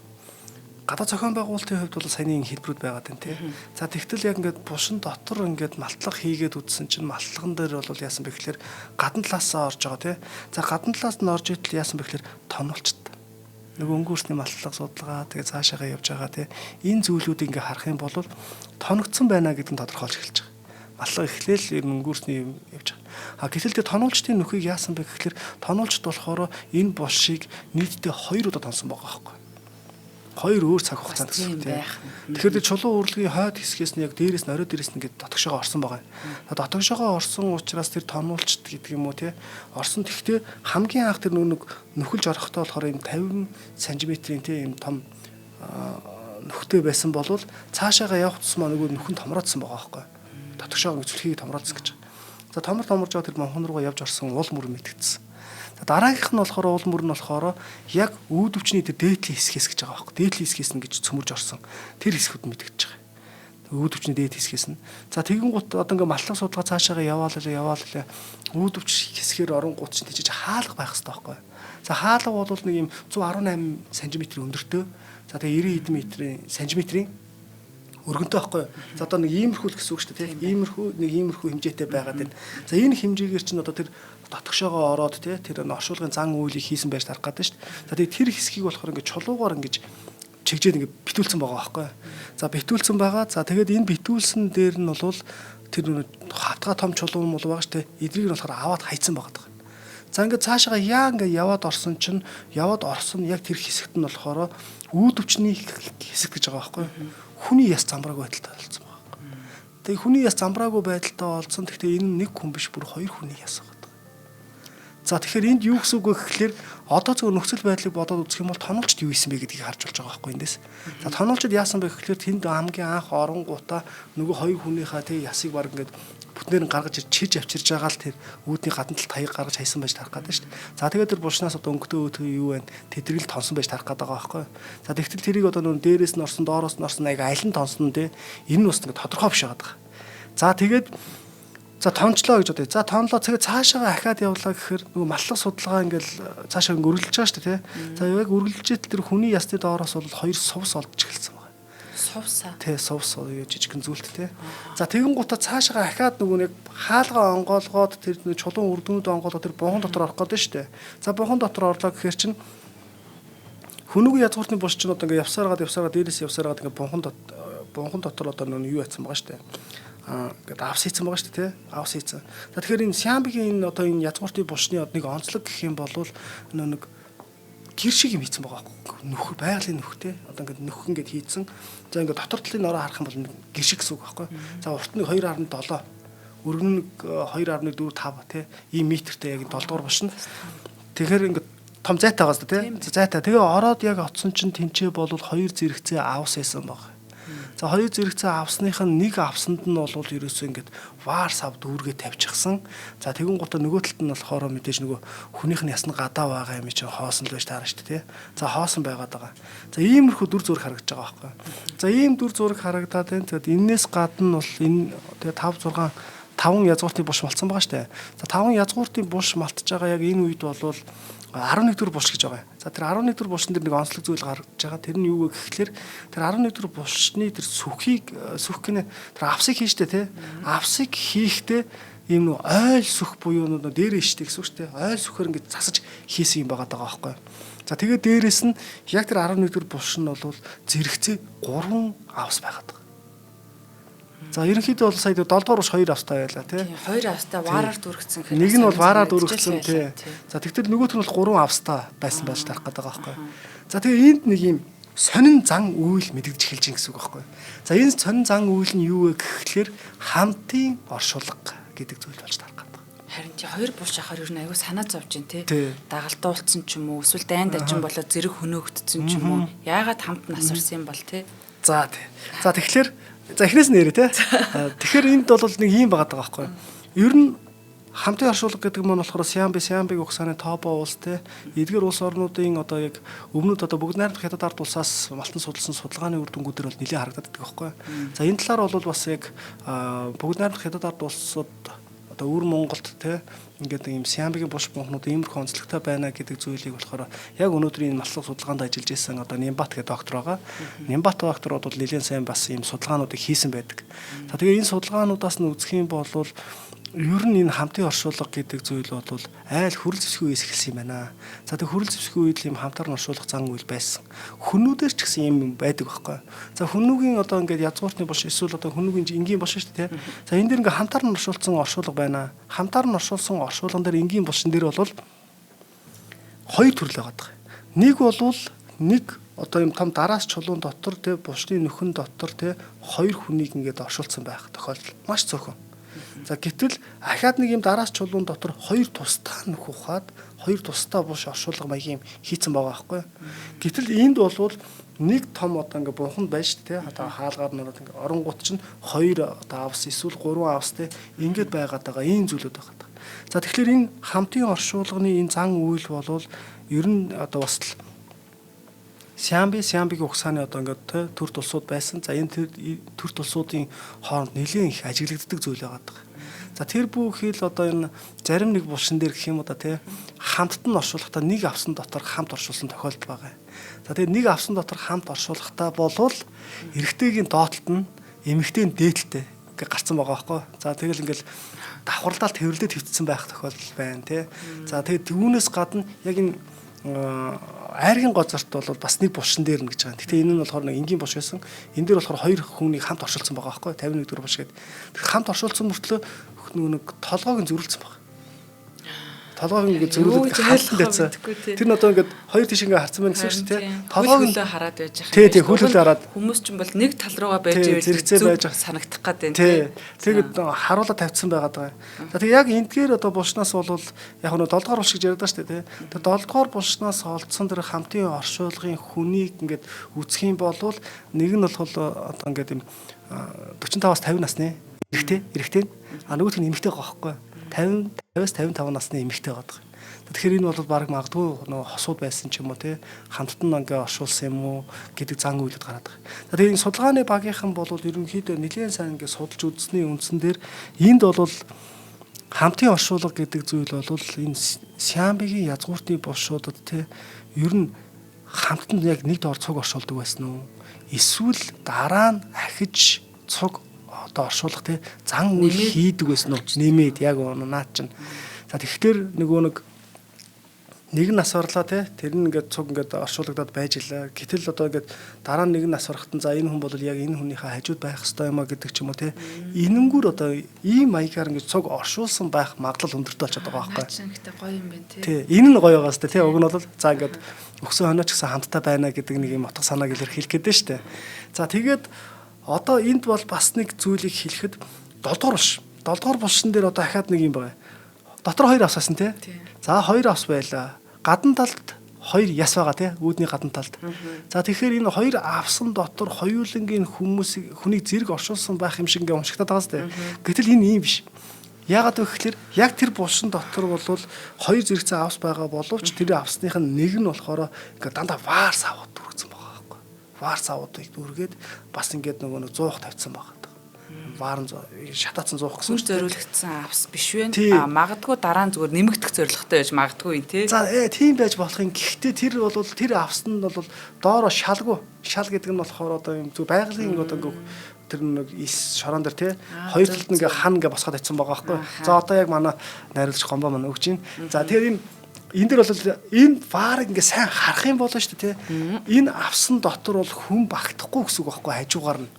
гадаа зохион байгуулалтын хувьд бол саяны хэлбэрүүд байгаад байна тий. За тэгтэл яг ингээд бушин дотор ингээд малтлага хийгээд үтсэн чинь малтлаган дээр бол яасан бэ гэхээр гадна талаасаа орж байгаа тий. За гадна талаас нь орж идэл яасан бэ гэхээр тонолчт. Нөгөө өнгөрсний малтлага судалгаа тэгээ цаашаагаа явж байгаа тий. Энэ зүйлүүдийг ингээд харах юм бол тоногдсон байна гэдэг нь тодорхойлж эхэлж байгаа. Маллага эхлээл өнгөрсний юм явж байгаа. Гэтэл тэр тоноолчдын нөхийг яасан бэ гэхээр тоноолчд болохоор энэ булшийг нийтдээ 2 удаа тонсон байгаа байхгүй. 2 өөр цаг хугацаанд гэсэн тийм. Тэгэхээр тэр чулуун урлагийн хойд хэсгээс нь яг дээрээс нь орой дээрээс нь ингээд дотгошоо орсон байгаа. Дотгошоо орсон учраас тэр тоноолчд гэдэг юм уу тий. Орсон тэгтээ хамгийн анх тэр нэг нөхөлж орохдоо болохоор юм 50 см-ийн тий юм том нөхтэй байсан болвол цаашаагаа явах тусмаа нөгөө нөхөн томроодсон байгаа байхгүй. Дотгошоо ингэ зүлхийг томроодсон гэж. За томорж байгаа тэр монхон руугаа явж орсон уул мөр мэдгэцсэн. Дараагийнх нь болохоор уул мөр нь болохоор яг үүдвчний тэр дээдлийн хэсгээс гэж байгаа байхгүй. Дээдлийн хэсгээс нь гэж цөмөрж орсон. Тэр хэсгүүд мэдгэж байгаа. Үүдвчний дээд хэсгээс нь. За тэгэн гут одоо ингээ маллах судалгаа цаашаагаа яваалаа. Үүдвч хэсгээр оронгууд чинь тийж хаалга байх хэрэгтэй байхгүй. За хаалга бол нэг юм 118 см өндөртэй. За тэгээ 90 метрийн сантиметрийн өргөнтэй байхгүй. За одоо нэг иймэрхүү л гэсэн үг шүү дээ тийм. Иймэрхүү хэмжээтэй байгаад байна. За энэ хэмжээгээр чинь одоо тэр дотгошоогоо ороод тэр оршуулгын зан үйлийг хийсэн байж тарах гэдэг шүү дээ. За тэгээ тэр хэсгийг болохоор ингээд чулуугаар ингээд чигжээд ингээд битүүлсэн байгаа байхгүй. За битүүлсэн байгаа. За тэгээд энэ битүүлсэн дээр нь бол тэр хавтгаа том чулуун бол байгаа шүү дээ. Эдрийг нь болохоор аваад хайцсан байгаа. За ингээд цаашаа яа ингээд яваад орсон чинь яваад орсон яг тэр хэсэгт нь болохоор үүдвчний хэсэг гэж байгаа байхгүй. Хүний яс замбраагүй байдалтай болсон байгаа. Тэгээ хүний яс замбраагүй байдалтай олцсон. Гэхдээ энэ нэг хүн биш бүр 2 хүний яс байгаа. За тэгэхээр энд юу гэсэн үг вэ гэхээр одоо зөвхөн нөхцөл байдлыг бодоод үзэх юм бол тоноолчд юу хийсэн бэ гэдгийг харж болж байгаа байхгүй эндээс. За тоноолчд яасан бэ гэхээр тэнд хамгийн анх оронгуудаа нөгөө 2 хүнийхээ тэг ясыг баг ингээд бүтнээр нь гаргаж чиж авчирж байгаа л тэр үүдний гадна талд хаяг гаргаж хайсан байж тарах гэдэг шүү дээ. За тэгээд тэр булшнаас одоо өнгөтэй юу вэ? Тэдрэл тонсон байж тарах гэдэг байгаа байхгүй. За тэгтэл тэрийг одоо нөгөө дээрээс нь орсон, доороос нь орсон аяг аль нь тонсон те энэ нь бас нэг тодорхой биш байгаа. За тэгээд за тончлоо гэж бодъё. За тонлоо тэгээд цаашаа ахаад явлаа гэхээр нөгөө маллах судалгаа ингээл цаашаа өргөлж байгаа шүү дээ тий. За яг өргөлжээд тэр хүний ясны доороос бол 2 сувс олдж эхэлсэн байна. Сувсаа. Тий сувс жижигхэн зүйлт тий. За тэгэн гутаа цаашаа ахаад нөгөө нэг хаалгаа онгоолгоод тэр чулуун үрдүнүүд онгоолгоод тэр буухан дотор орох гэдэг шүү дээ. За буухан дотор орлоо гэхээр чинь хүнүүг язгууртны булш чинь одоо ингээ явсараад дээрээс явсараад ингээ буухан дотор одоо нөгөө юу яцсан байгаа шүү дээ. Ингээд авс хийцэн байгаа шүү дээ тий. Авс хийцэн. За тэгэхээр энэ Сиамбигийн энэ одоо энэ язгууртын булшны нэг онцлог гэх юм бол нэг гэр шиг юм хийцэн байгаа байхгүй. Нөхөр байгалийн нөхтэй. Одоо ингээд нөх ингээд хийцэн. За ингээд дотор талын ороо харах юм бол гэр шиг гэсэн үг байхгүй. За урт нь 2.7. Өргөн нь 2.45 тий. Ийм метртэй яг 7 дугаар булшна. Тэгэхээр ингээд том зайтай байгаа шүү дээ тий. Зайтай. Тэгээ ороод яг оцсон чинь тэнцээ бол 2 зэрэгцээ авс хийсэн байгаа. За 2 зэрэгцээ авсных нь нэг авсанд нь бол ерөөсөө ингээд ваар сав дүүргээ тавьчихсан. За тэгэн гутаа нөгөө талд нь болохоор мэдээж нөгөө хүнийх нь ясна гадаа байгаа юм чинь хоосон л байж таарна шүү дээ тий. За хоосон байгаад байгаа. За иймэрхүү дүр зураг харагдаж байгаа байхгүй. За ийм дүр зураг харагдаад байна. Тэгээд энээс гадна бол энэ тэгээ 5 язгууртын булш малцсан байгаа шүү дээ. За 5 язгууртын булш малтж байгаа яг энэ үед бол 11 дэх булш гэж байгаа. За тэр 11 дэх булшин дээр нэг онцлог зүйл гарч байгаа. Тэр нь юу вэ гэхэлэр тэр 11 дэх булшны тэр сүх гинэ тэр авсыг хийжтэй тий. Авсыг хийхдээ ийм нэг ойл сүх буюу нэг дээрээ иштэй гэсэн үг шүү дээ. Ойл сүхээр ингээд засаж хийсэн юм байгаа байхгүй. За тэгээд дээрээс нь яг тэр 11 дэх булш нь бол зэрэгцээ 3 авс байгаад байгаа. За ерөнхийдөө бол сая 7 дугаар ус 2 австай байлаа тий. 2 австай ваараар дүргцсэн хэрэг. Нэг нь бол ваараар дүргцсэн тий. За тэгтэл нөгөөх нь бол 3 австай байсан байж тарах гэдэг байгаа байхгүй. За тэгээ энд нэг юм сонин зан үйл мэдэгдэж эхэлж ин гэсэн үг байхгүй. За энэ сонин зан үйл нь юу вэ гэхлээр хамтын оршуулга гэдэг зүйл болж тарах гэдэг. Харин чи 2 булш ахаар юу н аягүй санаа зовж ин тий. Дагалдуулсан ч юм уу эсвэл дайнд ажин болоод зэрэг хөнөөгдсөн ч юм уу. Яагаад хамт насварсан юм бол тий. За тий. За тэгэхээр за эхнээс нь ярэ тий. Тэгэхээр энд бол нэг юм байгаа байхгүй. Ер нь хамтын оршуулга гэдэг нь болохоор Сиамбиг угсааны Тобо улс тий. Эдгээр улс орнуудын одоо яг өмнөд одоо бүгд найрамдах хятад ард улсаас малтан судалсан судалгааны үр дүнгуудэр бол нэлээд харагдаад байдаг байхгүй. За энэ талаар бол бас яг бүгд найрамдах хятад ард улсууд одоо өвөр Монголд те ингээд ийм Сиамбигийн булш бунхнууд иймэрхүү онцлогтой байна гэдэг зүйлийг болохоор яг өнөөдөр энэ маслах судалгаанд ажиллаж исэн одоо Нимбат гэдэг доктор байгаа. Нимбат докторууд бол нэлээд сайн бас ийм судалгаануудыг хийсэн байдаг. За тэгээ энэ судалгаануудаас нь үзэх юм бол ер нь энэ хамтын оршуулга гэдэг зүйл бол айл хүрэл зэвсгийн үеэс эхэлсэн юм байна. За тэг хүрэл зэвсгийн үед ийм хамтаар нь оршуулах зан үйл байсан. Хүнүүдээр ч гэсэн юм байдаг байхгүй. За хүнүүгийн одоо ингээд язгууртны булш эсвэл одоо хүнүүгийн энгийн булш шүү дээ. За энэ дэр ингээд хамтаар нь оршуулсан оршуулга байна. Хамтаар нь оршуулсан оршуулган дээр энгийн булшин дээр бол хоёр төрөл байгаа. Нэг бол нэг одоо юм том дараас чулуун дотор те булшны нөхөн дотор те хоёр хүнийг ингээд оршуулсан байх тохиолдол маш цөөхөн. За гэтэл ахаад нэг юм дараас чулуун дотор хоёр тусдаа нөх ухаад хоёр тусдаа булш оршуулга маягийн хийцэн байгаа байхгүй. Гэтэл энд бол нэг том одоо ингээ бунханд байна шүү дээ. Одоо хаалгаар нь ингээ оронгууд чинь хоёр одоо авс эсвэл гурван авс те ингээд байгаад байгаа ийм зүйлүүд байгаа. За тэгэхээр энэ хамтын оршуулганы энэ зан үйл бол ер нь одоо бас Сиамбигийн угсааны одоо ингээд төр тулсууд байсан. За энэ төр тулсуудын хооронд нэлээд их ажиглагддаг зүйл байгаа. За тэр бүхий л одоо энэ зарим нэг булшин дээр гэх юм уу да тий хамтд нь оршуулахдаа нэг авсан дотор хамт оршуулсан тохиолдол байгаа. За тэгээд нэг авсан дотор хамт оршуулахдаа болвол эрэгтэйгийн доотлолт нь эмэгтэй нь дээдлтэй ингээ гарцсан байгаа байхгүй. За тэгэл ингээл давхарлаад тэрвэрлээд хөвцсөн байх тохиолдол байна тий. За тэгээд түүнээс гадна яг энэ айргийн гозорт бол бас нэг булшин дээр нь гэж байгаа. Гэхдээ энэ нь болохоор нэг энгийн булш байсан. Энэ дээр болохоор хоёр хүнийг хамт оршуулсан байгаа байхгүй 51 дэх булш гэдэг. Тэгэхээр хамт оршуулсан мөртлөө нэг толгойг нь зөрүүлсэн байгаа. Толгойг ингээд зөрүүлээд хаалтан дэцээ. Тэр нь одоо ингээд хоёр тийш ингээд харцсан байна гэсэн шүү дээ. Толгойг нь хараад байж байгаа. Тий, хөлөөлөө хараад. Хүмүүс ч юм бол нэг тал руугаа байж ивэл санагдах гад байна тий. Тэгээд харуулаад тавьсан байгаад байгаа. За тэгээ яг эндгээр одоо булшнаас бол яг нь 7 дугаар булш гэж яриад байгаа шүү дээ. Тэгээ 7 дугаар булшнаас олдсон тэр хамтын оршуулгын хүнийг ингээд үүсэх юм бол нэг нь бол одоо ингээд юм 45-аас 50 насны эрэгтэй. А нөгөөх нь эмэгтэй байгаа байхгүй. 50-аас 55 насны эмэгтэй байгаа. Тэгэхээр энэ бол баг магадгүй нөө хосууд байсан ч юм уу те хамтд нь ингээ оршуулсан юм уу гэдэг зан үйлүүд гараад байгаа. Тэгэхээр энэ судалгааны багийнхан бол ерөнхийдөө нэлээд сайн ингээ судалж үзсний үндсэн дээр энд бол хамтын оршуулга гэдэг зүйл бол энэ Сиамбигийн язгууртны булшуудад те ер нь хамтд нь яг нэг доор цуг оршуулдаг байсан уу? Эсвэл дараа нь ахиж цуг одоо оршуулах тий зан үйл хийдэг байсан уу? Нэмээд яг наад чинь. За тэгэхээр нэг нас орлоо тий тэр нь ингээд цуг ингээд оршуулгадаад байж илаа. Гэтэл одоо ингээд дараа нь нэг нас орохтон за энэ хүн бол яг энэ хүнийхээ хажууд байх ёстой юм а гэдэг ч юм уу тий. Энэнгүүр одоо ийм маягаар ингээд цуг оршуулсан байх магадлал өндөртэй болчиход байгаа байхгүй. Гэхдээ гоё юм байна тий. Тий энэ нь гоё байгаа сте тий уг нь бол за ингээд өгсөн хоноо ч гэсэн хамтдаа байна гэдэг нэг юм утга санааг илэрхийлэх гэдэг штэ. За тэгээд одоо энд бол бас нэг зүйлийг хэлэхэд 7 дугаар булшин дээр одоо дахиад нэг юм байна. Дотор 2 авсаасан тий. За 2 авс байлаа. Гадна талд 2 яс байгаа тий. Үүдний гадна талд. За тэгэхээр энэ 2 авсан дотор хоёулангийн хүнийг зэрэг оршуулсан байх юм шиг ингээ уншигдаад байгаа сте. Гэтэл энэ ийм биш. Яагаад вэ гэхээр яг тэр булшин дотор бол 2 зэрэгцээ авс байгаа боловч тэр авсных нь нэг нь болохоор ингээ дандаа ваар савууд дүргсэн байгаа байхгүй. Ваар савуудыг дүргээд бас ингээд нөгөө 100 тавьсан байгаа. Ваар шатаацсан 100 гэсэн. Хүн зориулагдсан авс биш вэ? Магадгүй дараа нь зүгээр нэмэгдэх зорилготой байж магадгүй юм тий. За тийм байж болох юм. Гэхдээ тэр бол тэр авс нь бол доороо шал гэдэг нь болохоор одоо юм зүг байгалийн одоо тэр нэг ис шорон дээр тий хоёр талд нэг хан ингээ босгоод атсан байгаа байхгүй. За одоо яг манай найруулагч гомбо маань өгч байна. За тэгэхээр энэ дэр бол энэ ваарыг ингээ сайн харах юм болно шүү дээ тий. Энэ авсан дотор бол хүн багтахгүй гэсэн үг байхгүй хажуугаар нь.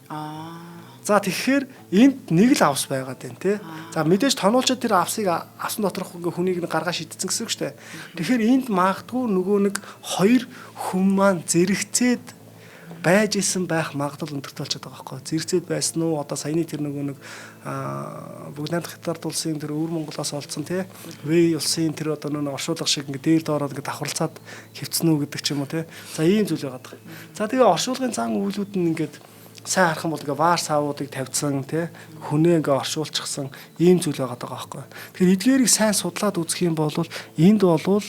За тэгэхээр энд нэг л авс байгаад байна тий. За мэдээж тоноолчод тэр авсыг авсан доторх хүнийг нь гаргаа шидсэн гэсэн үг шүү дээ. Тэгэхээр энд магадгүй нөгөө нэг хоёр хүн маань зэрэгцээд байж исэн байх магадлал өндөртэй болчиход байгаа байхгүй. Зэрэгцээд байсан уу? Одоо саяны тэр нөгөө нэг бүгд найрамдах хятад улсын тэр өвөр Монголоос олцсон тий. Вэй улсын тэр одоо нөгөө оршуулга шиг ингээ дээр доороод ингээ давхарлцаад хөвцөн үү гэдэг ч юм уу тий. За ийм зүйл байгаа. За тэгээ оршуулгын зан үйлүүд нь ингээд сайн харах юм бол ингээ ваар савуудыг тавьсан тий хүнээ ингээ оршуулчихсан ийм зүйл байгаа байхгүй. Тэгэхээр эдгээрийг сайн судлаад үзэх юм бол энд бол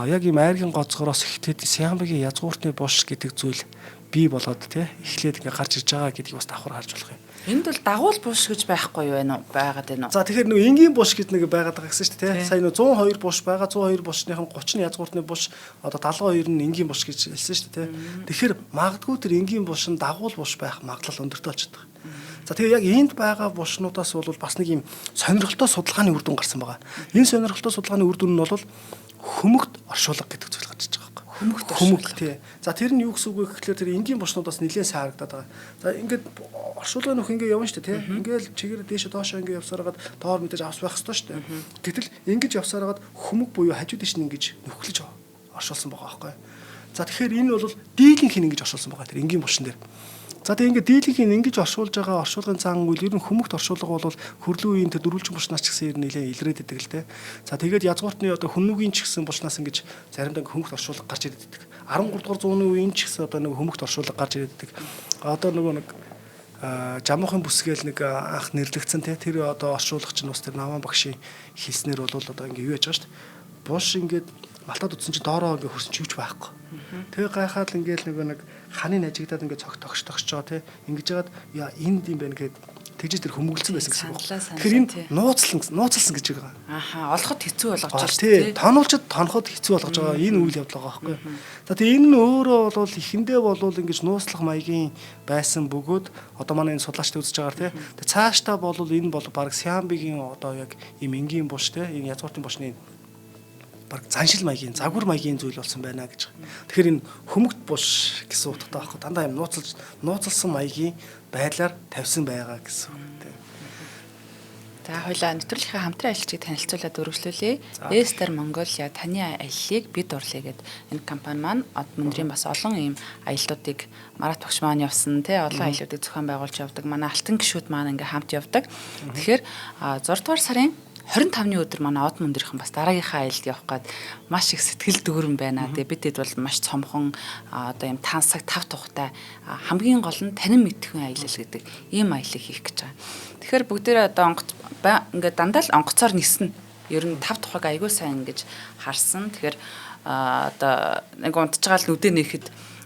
яг ийм айргийн гоцгороос ихтэй Сиамбигийн язгууртны булш гэдэг зүйл бий болоод тий эхлээд ингээ гарч ирж байгаа гэдгийг бас давхар харж болох юм. Энд бол дагуул буш гэж байхгүй юу байгаад байна уу? За тэгэхээр нөгөө энгийн буш гэдэг нэг байгаад байгаа гэсэн шүү дээ. Сая нөгөө 102 буш байгаа. 102 бушныхан 30 нь язгууртны буш, одоо 72 нь энгийн буш гэж хэлсэн шүү дээ. Тэгэхээр магадгүй тэр энгийн буш нь дагуул буш байх магадлал өндөртэй болчиход байгаа. За тэгээ яг энд байгаа бушнуудаас бол бас нэг юм сонирхолтой судалгааны үр дүн гарсан байгаа. Энэ сонирхолтой судалгааны үр дүн нь бол хөмөгт оршуулга гэдэг зүйл гарч иж байгаа. Хөмөг тий. За тэр нь юу гэсэн үг вэ гэхээр тэр энгийн бушнуудаас нэлээд сайн харагдаад байгаа. За ингээд оршуулгын нөх ингээд явна шүү дээ тий. Ингээд чигээр дээш доошоо ингээд явсараад доор мэдээж авс байх ёстой шүү дээ. Гэтэл ингэж явсараад хөмөг буюу хажуу дээш нь ингэж нөхлөж оршуулсан байгаа байхгүй. За тэгэхээр энэ бол дийлэнх нь ингэж оршуулсан байгаа тэр энгийн бушн дээр. За тэгээ ингээд дийлэнх нь ингэж оршуулж байгаа оршуулгын цаан үйл ер нь хөмөгт оршуулга бол хөрлийн үеийн тэр дөрвөлжин бушнаас ч гэсэн ер нь нэлээд илрээд идэг л дээ. За тэгээд язгууртны одоо хүннүгийн ч гэсэн бушнаас ингэж заримдаа хөмөгт оршуулга гарч ирээд идэг. 13 дугаар зууны үеийн ч гэсэн одоо нэг хөмөгт оршуулга гарч ирээд идэг. Одоо нөгөө нэг жамуухан бүсгээл нэг анх нэрлэгдсэн те тэр одоо оршуулагч нь бас тэр Наван багшийн хэлснээр бол одоо ингэ юу яаж байгаа шүү дээ. Буш ингээд малтад утсан чи доороо ингээ хөрсөн чивч байхгүй. Тэгээ гайхаад ингээл нэг ханы нажигдаад ингээ тогтогч жоо те ингэж яагаад яа энд юм байна гэд тэгж тэр хөмөглөсөн байсан гэсэн үг. Тэгэхээр энэ нууцлсан гэж байгаа. Ааха олоход хэцүү болгож байна тийм. Тонолчод тоноход хэцүү болгож байгаа энэ үйл явдал байгаа байхгүй. За тэгээ энэ нь өөрөө бол ихэндээ бол ингэж нууцлах маягийн байсан бөгөөд одоо манай энэ судлаачд үзэж байгаа тийм. Тэгээ цаашдаа бол энэ бол баг Сиамбигийн одоо яг ийм энгийн буш тийм энэ язгууртын бушны баг заншил маягийн загвар маягийн зүйл болсон байна гэж. Тэгэхээр энэ хөмөгт буш гэсэн утгатай байхгүй дандаа юм нууцлсан маягийн байдлаар тавьсан байгаа гэсэн үг тийм. За хоёлаа нэвтрүүлгийн хамтран аялалчийг танилцуулаад өргөжлүүлье. Эстер Монголиа таны аяллыг бид дурлая гэд энэ компани маань мөндрийн бас олон ийм аяллуудыг Марат багш маань явсан тий олон аяллуудыг зохион байгуулж явдаг. Манай алтан гишүүд маань ингээм хамт явдаг. Тэгэхээр 6 дугаар сарын 25-ны өдөр манай од мөндрийнхэн бас дараагийнхаа аялалд явах гээд маш их сэтгэл дүүрэн байна. Тэгээ бид хэд бол маш цомхон одоо юм тансаг тав тухтай хамгийн гол нь танин мэдхэн аялал гэдэг ийм аяллыг хийх гэж байгаа. Тэгэхээр бүгдээрээ одоо ингээд дандаа л онгоцоор ниснэ. Ер нь тав тухайг айгүй сайн ингэж харсан. Тэгэхээр одоо нэг унтж байгаа л нүдэ нэхэд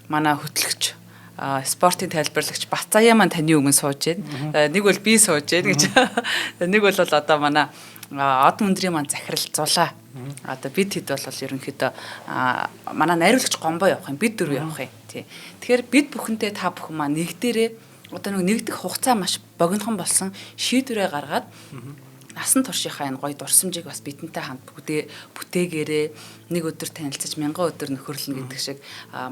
манай хөтлөгч спортын тайлбарлагч Бацаяа маань таны өмнө сууж байна. Нэг бол би сууж байна гэж. Нэг бол одоо манай од мөндрийн маань захирал зулаа. Одоо бид хэд бол ерөнхийдөө манай найруулагч гомбоо явах юм. Бид дөрөв явах юм. Тий. Тэгэхээр бид бүхэнтэй та бүхэн маань нэгдээрээ одоо нэгдэх хугацаа маш богинохон болсон шийдвэрээ гаргаад насан туршийнхаа энэ гоё дурсамжийг бас бидэнтэй хамт бүтээгээрээ нэг өдөр танилцаж 1000 өдөр нөхөрлөнө гэдэг шиг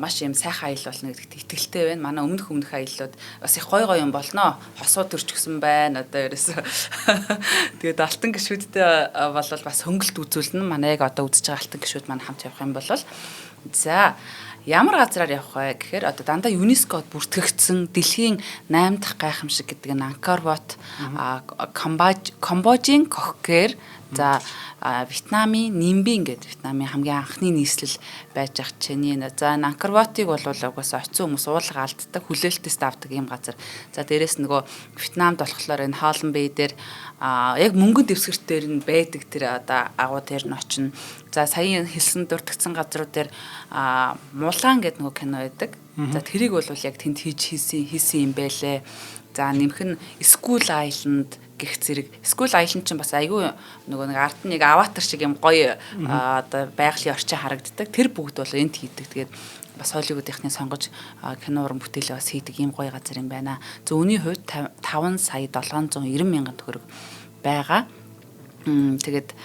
маш юм сайхан аялал болно гэдэгт итгэлтэй байна. Манай өмнөх аяллууд бас их гоё юм болно. Хосуу төрч гсэн байна. Одоо ерөөсөө тэгээд алтан гишүүдтэй бол бас хөнгөлт үзүүлнэ. Манай яг одоо үзэж байгаа алтан гишүүд маань хамт явах юм бол за ямар газраар явах вэ гэхээр одоо дандаа ЮНЕСКОд бүртгэгдсэн дэлхийн 8 дахь гайхамшиг гэдэг нь Angkor Wat, Камбожийн Кохкер, за Вьетнамын Нимбин гэдэг Вьетнамын хамгийн анхны нийслэл байж ах чиний. За Angkor Wat-ыг бол угаасаа очисон хүмүүс уулга алддаг, хүлээлтээс давдаг ийм газар. За дээрэс нөгөө Вьетнамд болохоор энэ Halong Bay дээр яг мөнгөн дэвсгэртээр нь байдаг тэр одоо агуу дээр нь очино. За саяхан хэлсэн дурдгдсан газрууд дээр Мулан гэдэг нөгөө кино байдаг. За тэрийг бол яг тэнд хийсэн юм байлээ. За нэмэх нь Skull Island гэх зэрэг. Skull Island чинь бас айгүй нөгөө нэг арт нэг аватар шиг юм гоё одоо байгалийн орчин харагддаг. Тэр бүгд бол энд хийдэг. Тэгээд бас Холливуудынхны сонгож кино уран бүтээлээ бас хийдэг ийм гоё газар юм байна. За үүний хувьд 5 сая 790 мянган төгрөг байгаа. Тэгээд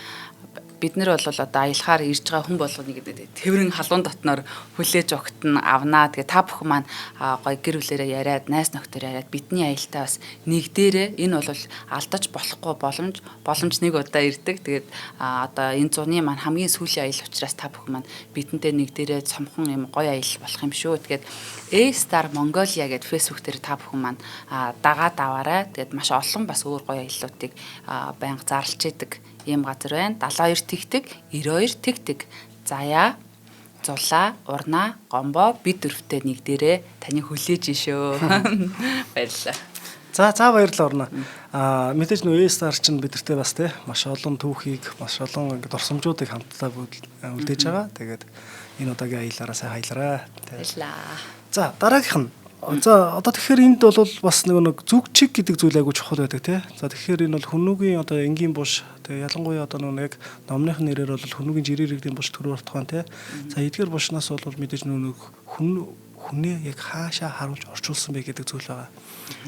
бид нар бол одоо аялахаар ирж байгаа хүн болгоныг тэрэн халуун дотноор хүлээж огтн авнаа. Тэгээ та бүхэн маань гоё гэр бүлээрээ яриад, найз нөхдөөр яриад бидний аялалтаа бас нэгдээрээ энэ бол алдаж болохгүй боломж нэг удаа ирдэг. Тэгээд одоо энэ зуны маань хамгийн сүүлийн аялал учраас та бүхэн маань бидэнтэй нэгдээрээ цомхон юм гоё аялал болох юм шүү. Тэгээд A-Star Mongolia гэдэг Facebook дээр та бүхэн маань дагаад аваарай. Тэгээд маш олон бас өөр гоё аяллуудыг байнга зарлж идэг ийм газар байна. 72 тэгтэг, 92 тэгтэг. Заяа, Зулаа, Урнаа, Гомбо бид дөрвтэй нэгдээрээ таны хүлээж ишөө. Баярлалаа. За баярлалаа Урнаа. Мэдээж нөө A-Star чинь бидэртээ бас те маш олон түүхийг, маш олон ингэ дурсамжуудыг хамтдаа үлдээж байгаа. Тэгээд энэ удаагийн аяллаараа сайн аялараа. Баярлалаа. За дараагийнх нь За одоо тэгэхээр энд бол бас нэг зүг чиг гэдэг зүйл айгуу чухал байдаг тий. За тэгэхээр энэ бол хүнүүгийн одоо энгийн буш тэгээ ялангуяа одоо нэг номных нэрээр бол хүнүүгийн жирийн иргэдийн буш төрөөр ортгоон тий. За эдгээр бушнаас бол мэдээж нэг хүнээ яг хаашаа харуулж орчуулсан бэ гэдэг зүйл байгаа.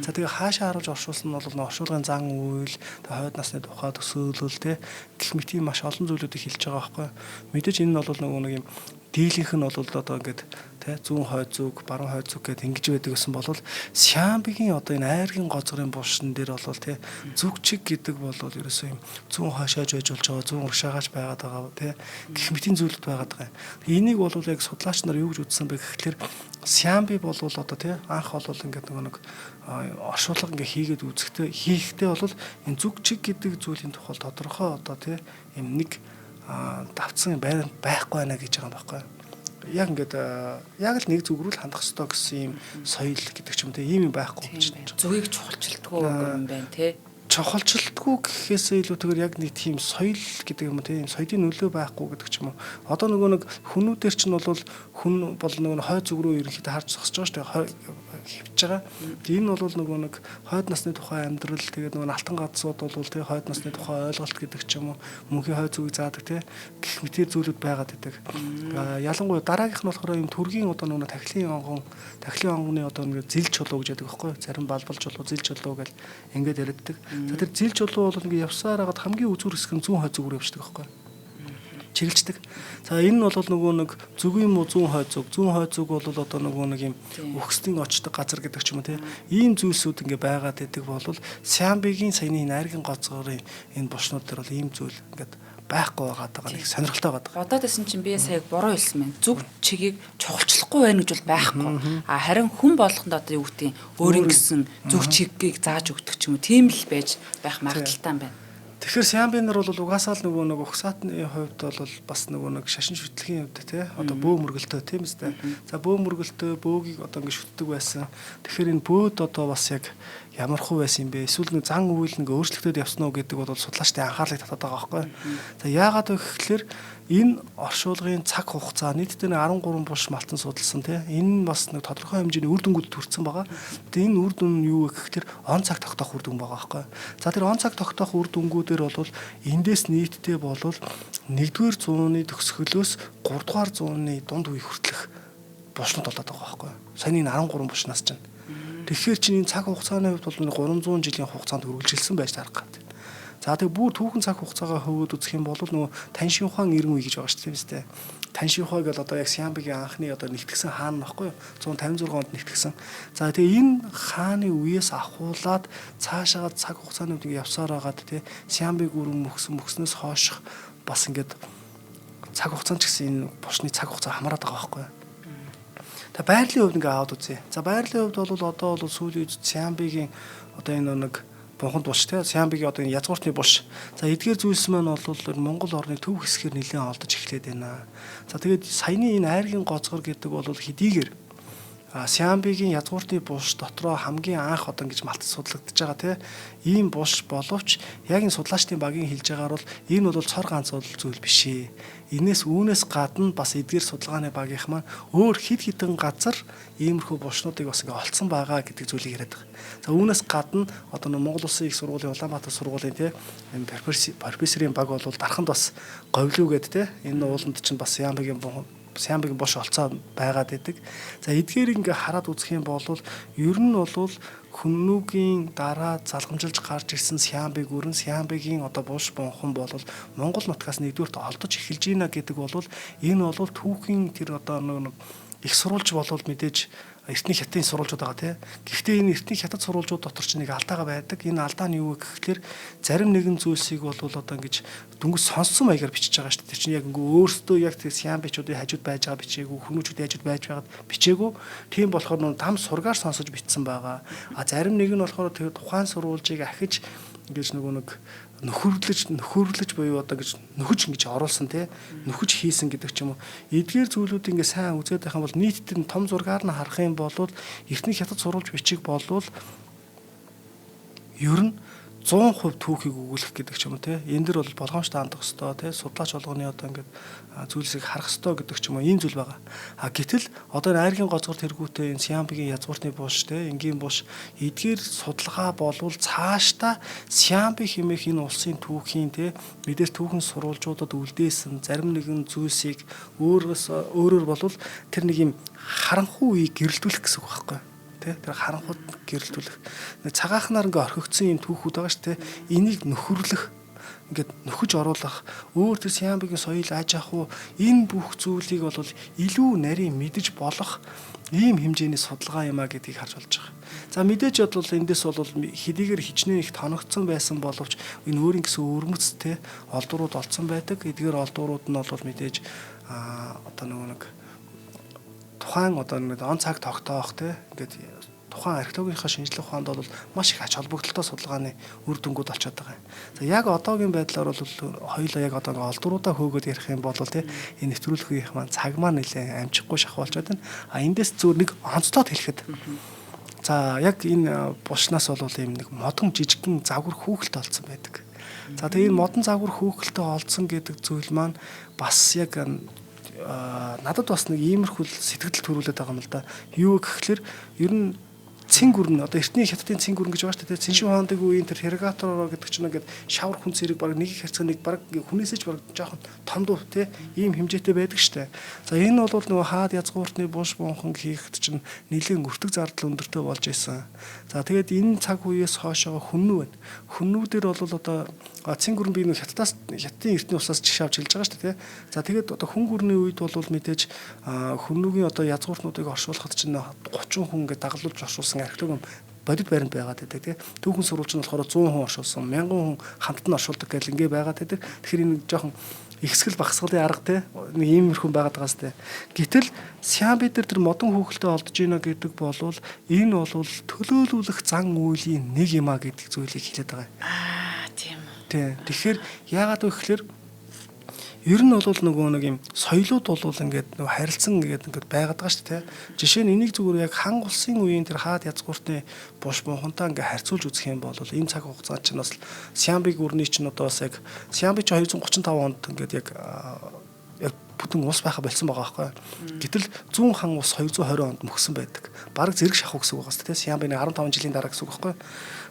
За тэгээ хаашаа харуулж орчуулсан нь бол орчуулгын зан үйл, тэгээ хойд насны тухай төсөөлөл тий гэх мэт ийм маш олон зүйлүүдийг хэлж байгаа байхгүй. Мэдээж энэ нь бол нэг юм дийлийнх нь бол одоо ингээд тий зүүн хойд зүг, баруун хойд зүг гэдэг ингэж байдаг гэсэн бол Сиамбигийн одоо энэ айргийн гозгорын булшин дээр бол тий зүг чиг гэдэг бол ерөөсөө юм зүүн хойшоож байж болж байгаа, зүүн уршаагааж байгаад байгаа тий гэх мэтийн зүйлүүд байгаад байгаа. Энийг бол яг судлаач нар юу гэж үзсэн бэ гэхэлэр Сиамби бол одоо тий анх бол ингээд нэг оршуулга ингээ хийгээд үзэхдээ хийхдээ бол энэ зүг чиг гэдэг зүйлийн тухай тодорхой одоо тий юм нэг давцсан байр байхгүй байна гэж байгаа юм байхгүй. Яг ингээд яг л нэг зүг рүү л хандах ёстой гэсэн юм соёл гэдэг ч юм те ийм юм байхгүй гэж байна. Зүгийг чухалчилдаггүй юм байна те. Чухалчилдаггүй гэхээсээ илүүтэйгээр яг нэг тийм соёл гэдэг юм те соёлын нөлөө байхгүй гэдэг ч юм уу. Одоо нөгөө нэг хүнүүдэр чинь бол хүн бол нөгөө хой зүг рүү ерөнхийдөө харж зогсож байгаа шүү дээ. Хөвж байгаа. Энэ бол нөгөө нэг хойд насны тухай амьдрал тэгээд нөгөө алтан гадсууд бол тий хойд насны тухай ойлголт гэдэг ч юм уу мөнхийн хойд зүгийг заадаг тий гэх мэтэр зүйлүүд байгаад байдаг. Ялангуяа дараагийнх нь болохоор юм төргийн одоо нөгөө тахилын онгоны одоо нэг зил чулуу гэж яддаг байхгүй. Зарим балбал чулуу, зил чулуу гэж ингээд яриаддаг. За тэр зил чулуу бол ингээд явсаар хагаад хамгийн үзүүр хэсэг нь зүүн хойд зүг рүү явчихдаг байхгүй. Чиглэлдэг. За энэ нь бол нөгөө нэг зүг юм уу зүүн хойд зүг бол одоо нөгөө нэг юм өгсдийн очдог газар гэдэг ч юм уу тийм ийм зүйлсүүд ингээ байгаад байдаг бол Сиамбигийн саяны найргийн гоцгорын энэ булшнууд дээр бол ийм зүйл ингээд байхгүй байгаа нэг сонирхолтой байгаа. Одоо тэсэн чинь би сая буруу хэлсэн мэн. Зүг чигийг чухалчлахгүй байна гэж бол байхгүй. Харин хүн болгонд одоо юу гэдэг өөр ингэсэн зүг чигийг зааж өгдөг ч юм уу тийм л байж байх магадaltaй байна. Тэгэхээр Сиамби нар бол угаасаа л нөгөө нэг ухсаатны хувьд бол бас нөгөө нэг шашин шүтлэгийн хувьд тий одоо бөө мөргөлтөө тийм үстэй. За бөө мөргөлтөө бөөгийг одоо ингэ шүтдэг байсан. Тэгэхээр энэ бөөд одоо бас яг ямар хуу байсан юм бэ? Эсвэл нэг зан үйл нэг өөрчлөгдөд явсан уу гэдэг бол судлаачдын анхаарлыг татаад байгаа байхгүй. За яагаад вэ гэхээр энэ оршуулгын цаг хугацаа нийтдээ 13 булш малтан судалсан тий. Энэ бас нэг тодорхой хэмжээний үр дүнгууд төрсэн байгаа. Тэгээ энэ үр дүн нь юу вэ гэхээр он цаг тогтоох үр дүн байгаа байхгүй. За тэр он цаг тогтоох үр дүнгуудээр бол эндээс нийтдээ бол 1-р зууны төгсгөлөөс 3-р зууны дунд үе хүртэлх булшнууд болоод байгаа байхгүй. Саяны 13 булшнаас чинь. Тэгэхээр чинь энэ цаг хугацааны хувьд бол 300 жилийн хугацаанд үргэлжилсэн байж таарах гэдэг. За тэгээ бүр түүхэн цаг хугацаагаа хөвөөд үзэх юм бол нөгөө Таншин ухаан 90 үе гэж байгаа шүү дээ. Таншин ухаа гэж одоо яг Сиамбигийн анхны одоо нэгтгэсэн хаан баггүй юу? 156 онд нэгтгэсэн. За тэгээ энэ хааны үеэс ахуулаад цаашаа цаг хугацааны үед явсаар байгаад тий Сиамбиг өрн мөхснөөс хойших бас ингээд цаг хугацаанд ч гэсэн энэ булшны цаг хугацаа хамаарат байгаа байхгүй юу? Тэгээ байрлалын хувьд ингээд аваад үзье. За байрлалын хувьд бол одоо бол сүүлийн үед Сиамбигийн одоо энэ нэг бунханд булш тий Сиамбигийн одоо энэ язгууртны булш. За эдгээр зүйлс маань бол Монгол орны төв хэсгээр нэлээд олдож эхлээд байна. За тэгээд саяны энэ айргийн гоцгор гэдэг бол хэдийгээр Сиамбигийн язгууртны булш дотроо хамгийн анх одоо ингэж малтад судлагдж байгаа тий ийм булш боловч яг энэ судлаачдын багийн хэлж байгаагаар бол энэ бол цор ганц зүйл биш ээ. Үүнээс гадна бас эдгээр судалгааны багийнх маань өөр хэд хэдэн газар иймэрхүү булшнуудыг бас ингээ олцсон байгаа гэдэг зүйлийг яриад байгаа. За үүнээс гадна одоо Монгол Улсын их сургуулийн Улаанбаатар сургуулийн тий энэ профессорын баг бол дарханд бас говьлуу гэдэг тий энэ ууланд чинь бас Сиамбигийн булш олцоо байгаад байдаг. За эдгээр ингээ хараад үзэх юм бол ер нь бол хүннүүгийн дараа залгамжилж гарч ирсэн Сиамбиг өрн Сиамбигийн одоо булш бунхан бол Монгол нутгаас нэгдүгürt олдож эхэлж байна гэдэг бол энэ бол түүхийн тэр одоо нэг их сурвалж болол мэдээж эртний хятадын сурвалжууд байгаа тий. Гэхдээ энэ эртний хятад сурвалжууд дотор ч нэг алдаага байдаг. Энэ алдаа нь юу вэ гэхээр зарим нэгэн зүйлсийг бол одоо ингэж дөнгөж сонссон маягаар бичиж байгаа шүү дээ. Тэр чинь яг өөрсдөө яг тэр Сиамбичуудын хажууд байж байгаа бичээгүй, хүнүүчүүдийн хажууд байж байгаад бичээгүй. Тийм болохоор нөө там сургаар сонсож бичсэн байгаа. А зарим нэг нь болохоор тэр тухайн сурвалжийг ахиж ингэж нэг нөхөрлөж буюу одоо гэж нөхөж ингэж оруулсан тий нөхөж хийсэн гэдэг ч юм уу эдгээр зүйлүүд ингээ сайн үзээд байх юм бол нийтдээ том зургаар нь харах юм бол эртний хятад сурвалж бичиг болвол ер нь 100% түүхийг өгүүлэх гэдэг ч юм уу те. Энэ дэр бол болгоомжтой хандах хэвээр те. Судлаач болгоны одоо ингээд зүйлсийг харах хэвээр гэдэг ч юм уу ийм зүйл байгаа. Гэтэл одоо найргийн гоцгор тэргүүтээ энэ Сиамбигийн язгууртны булш те энгийн булш эдгээр судалгаа болвол цаашдаа Сиамби хэмээх энэ улсын түүхийн те мэдээж түүхэн сурвалжуудад үлдээсэн зарим нэгэн зүйлсийг өөрөөр болвол тэр нэг юм харанхуй үеийг гэрэлтүүлэх гэсэн үг байхгүй. Тэр харанхууд гэрэлтүүлэх. Цагаахнаар ингээ орхигдсон юм түүхүүд байгаа шүү дээ. Энийг нөхөрлөх, ингээд нөхөж оруулах, өөр тэр Сиамбигийн соёл аж ахуй энэ бүх зүйлийг бол илүү нарийн мэдэж болох ийм хэмжээний судалгаа юм а гэдгийг харж болж байгаа. За мэдээж бол эндээс бол хэдийгээр хичнээн их тоногдсон байсан боловч энэ өөрийн гэсэн өрмөц те олдурууд олцсон байдаг. Эдгээр олдурууд нь бол мэдээж одоо нэг тухайн одоо нэг он цаг тогтоох те ингээд тухайн археологийнхаа шинжилгээ ухаанд бол маш их ач холбогдолтой судалгааны үр дүнгууд болчиход байгаа юм. За яг одоогийн байдлаар бол хоёулаа яг одоо олдуруудаа хөөгөөд ярих юм бол те энэ нэвтрүүлгийнх маань цаг маань нэлээд амжихгүй шахуулчаад байна. Эндээс зөв нэг онцлоод хэлэхэд за яг энэ булшнаас бол ийм нэг модон жижигхэн загвар хүүхэлтэй олцсон байдаг. За тэгээ энэ модон загвар хүүхэлтэй олцсон гэдэг зүйл маань бас яг надад бас нэг иймэрхүү сэтгэл төрүүлээд байгаа юм л да. Юу гэхэлэр ер нь цэн гүрэн одоо эртний хятадын цэн гүрэн гэж байгаа шүү дээ. Цэншин хаандаг үеийн тэр хергатороо гэдэг чинь ингээд шавар хүн зэрэг баг нэг их харьцаа нэг баг хүнээсэж баг жоохон том дуу те ийм хэмжээтэй байдаг шүү дээ. За энэ бол нөгөө хаад язгууртны булш бунхан хийхэд чинь нэлээд өртөг зардал өндөртэй болж исэн. За тэгээд энэ цаг үеэс хойшоо хүннүү байна. Хүннүүдэр бол одоо цэн гүрэн би нэг хятадын эртний усаас жишээ авч хэлж байгаа шүү дээ. За тэгээд одоо хүн гүрний үед бол мэдээж хүннүүгийн одоо язгууртнуудыг оршуулахад чинь 30 хүн ингээд дагалуулж оршуулсан археологи бодит байранд байгаад байдаг тийм. Түүхэн сурвалж нь болохоор 100 хүн оршуулсан, 1000 хүн хамтд нь оршуулдаг гэл ингээ байгаад байдаг. Тэгэхээр энэ жоохон ихсгэл багсгалын арга тийм нэг иймэрхүү байгаад байгаас тийм. Гэтэл Сиамби дээр тэр модон хүүхэлтэй олдож ийна гэдэг болвол энэ бол төлөөлүүлэх зан үйлийн нэг юм а гэдэг зүйлийг хэлээд байгаа юм. Тийм. Тэгэхээр яагаад вэ гэхээр ер нь бол нөгөө нэг юм соёлууд бол ингээд нөгөө харилцан ингээд байгаад байгаа шүү дээ. Жишээ нь энийг зүгээр яг хан улсын үеийн тэр хаад язгууртны буш бунхантай ингээд харьцуулж үзэх юм бол энэ цаг хугацаанд чинь бас Сиамбиг өрний чинь одоо бас яг Сиамби ч 235 онд ингээд яг бүтэн ус байха болсон байгаа байхгүй. Гэтэл зүүн хан ус 220 онд мөхсөн байдаг. Бараг зэрэг шахуу гэсэн үг байна шүү дээ. Сиамбины 15 жилийн дараа гэсэн үг байхгүй.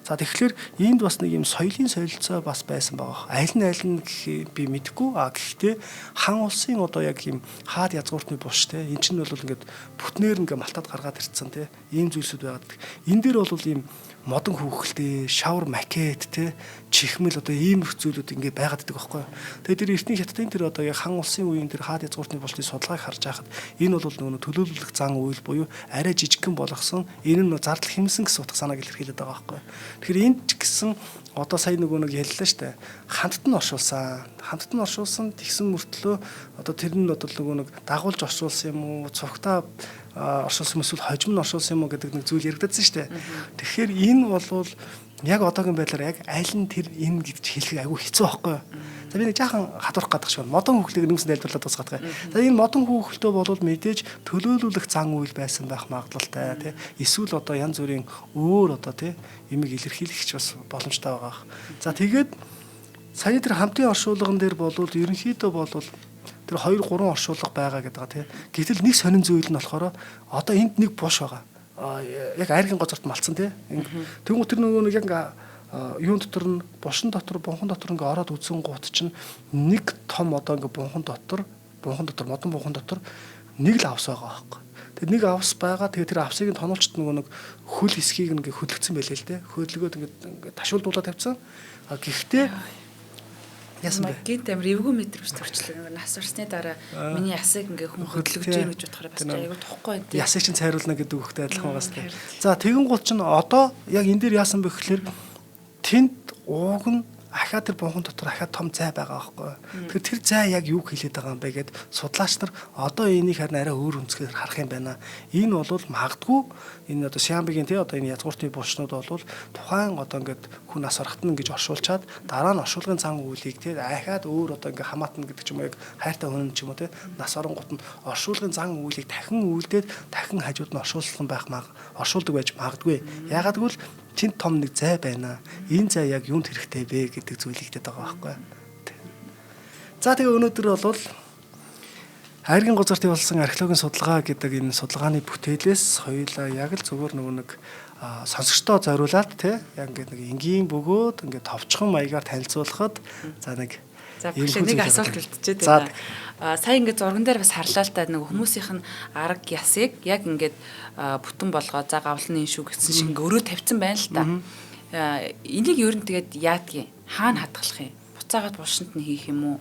За тэгэхээр энд бас нэг юм соёлын солилцоо бас байсан байгаа. Аль нь би мэдэхгүй. Гэхдээ хан улсын одоо яг юм хаад язгууртны булш те эн чинь бол ингээд бүтнээр ингээд малтаад гаргаад ирцэн те ийм зүйлсүүд байгаад. Энэ дээр бол ийм модон хүүхэлтэй, шавар макет те чихмэл одоо иймэрхүү зүйлүүд ингээд байгаад байдаг байхгүй. Тэгээд тэр эртний хятадын тэр одоо яг хан улсын үеийн тэр хаад язгууртны булшны судалгааг харж байхад энэ бол нөгөө төлөөлөх зан үйл буюу арай жижигхэн болгосон энэ нь зардал хэмсэн гэсэн утга санааг илэрхийлээд байгаа байхгүй. Тэгэхээр энд ч гэсэн одоо сая нөгөө нэг яллаа штэ хамтд нь оршуулсан тэгсэн мөртлөө одоо тэр нь одоо нөгөө нэг дагуулж оршуулсан юм уу цогтаа оршуулсан эсвэл хожим нь оршуулсан юм уу гэдэг нэг зүйл яригдсан штэ. Тэгэхээр энэ бол яг одоогийн байдлаар яг аль нь тэр энэ гэж хэлэх айгүй хэцүү байхгүй юу? За би нэг жаахан хадварах гадах шиг байна. Модон хүүхлийг нэмсэн тайлбарлаад бас гадах. За энэ модон хүүхэлтэй бол мэдээж төлөөлүүлэх зан үйл байсан байх магадлалтай тий. Эсвэл одоо янз бүрийн өөр одоо тий имийг илэрхийлэгч бас боломжтой байгаа. За тэгээд сая тэр хамтын оршуулган дээр бол ерөнхийдөө бол тэр 2 3 оршуулга байгаа гэдэг тий. Гэтэл нэг сонин зүйл нь болохоор одоо энд нэг буш байгаа. Яг айргийн газарт малцсан тий. Тэгвэл тэр нөгөө нэг яг юун дотор нь бушин дотор бунхан дотор ингээ ороод үзэн гут чинь нэг том одоо ингээ модон бунхан дотор нэг л авс байгаа байхгүй. Тэгээд нэг авс байгаа. Тэгээд тэр авсыг нь тоноолчт нөгөө нэг хөл хэсгийг ингээ хөдөлгцэн байлээ л дээ. Хөдөлгөөд ингээ ташуулдуулаад тавьсан. Гэхдээ яасан бэ? Гинт амир эвгүй метр ус төрчлөө. Нас урсны дараа миний ясыг ингээ хүн хөдлөж гин гэж бодохоор бас айгүй тухгүй юм. Ясыг чинь цайруулна гэдэг үгтэй адилхан байгаас тээ. За тэгэн гол чинь одоо яг энэ дээр яасан бэ гэхээр тэнд ууг нь ахаа тэр бунхан дотор ахаа том зай байгаа байхгүй. Тэгэхээр тэр зай яг юу хэлээд байгаа юм бэ гэд судлаач нар одоо энийг харин арай өөр өнцгөр харах юм байна. Энэ бол магадгүй энэ одоо Сиамбигийн тий одоо энэ язгууртны булшнууд бол тухайн одоо ингээд хүн нас орохтон гэж оршуулчаад дараа нь оршуулгын цан үйлийг тий ахаад өөр одоо ингээ хамаатна гэдэг ч юм уу яг хайртай хүн ч юм уу тий нас оронгууд нь оршуулгын зан үйлийг дахин үйлдээд дахин хажууд нь оршуулсан оршуулдаг байж магадгүй. Ягаад гэвэл тэнд том нэг зай байна. Энэ зай яг юунд хэрэгтэй бэ гэдэг зүйлийг хэлээд байгаа байхгүй. За тэгээ өнөөдөр бол хайргийн гузарт явуулсан археологийн судалгаа гэдэг энэ судалгааны бүтээлээс хоёулаа яг л зүгээр нэг сонсогчдоо зориулаад тий яг ингээд нэг энгийн бөгөөд ингээд товчхон маягаар танилцуулахад за нэг нэг асуулт үлдчихэд байна. Сая ингээд зурган дээр бас харлаа л та нэг хүмүүсийнх нь арга ясыг яг ингээд бүтэн болгоо за гавлын шүү гэсэн шиг ингээд өрөө тавьсан байна л та. Энийг ер нь тэгээд яадгийн хаана хадгалах юм? Буцаагаад булшинт нь хийх юм уу?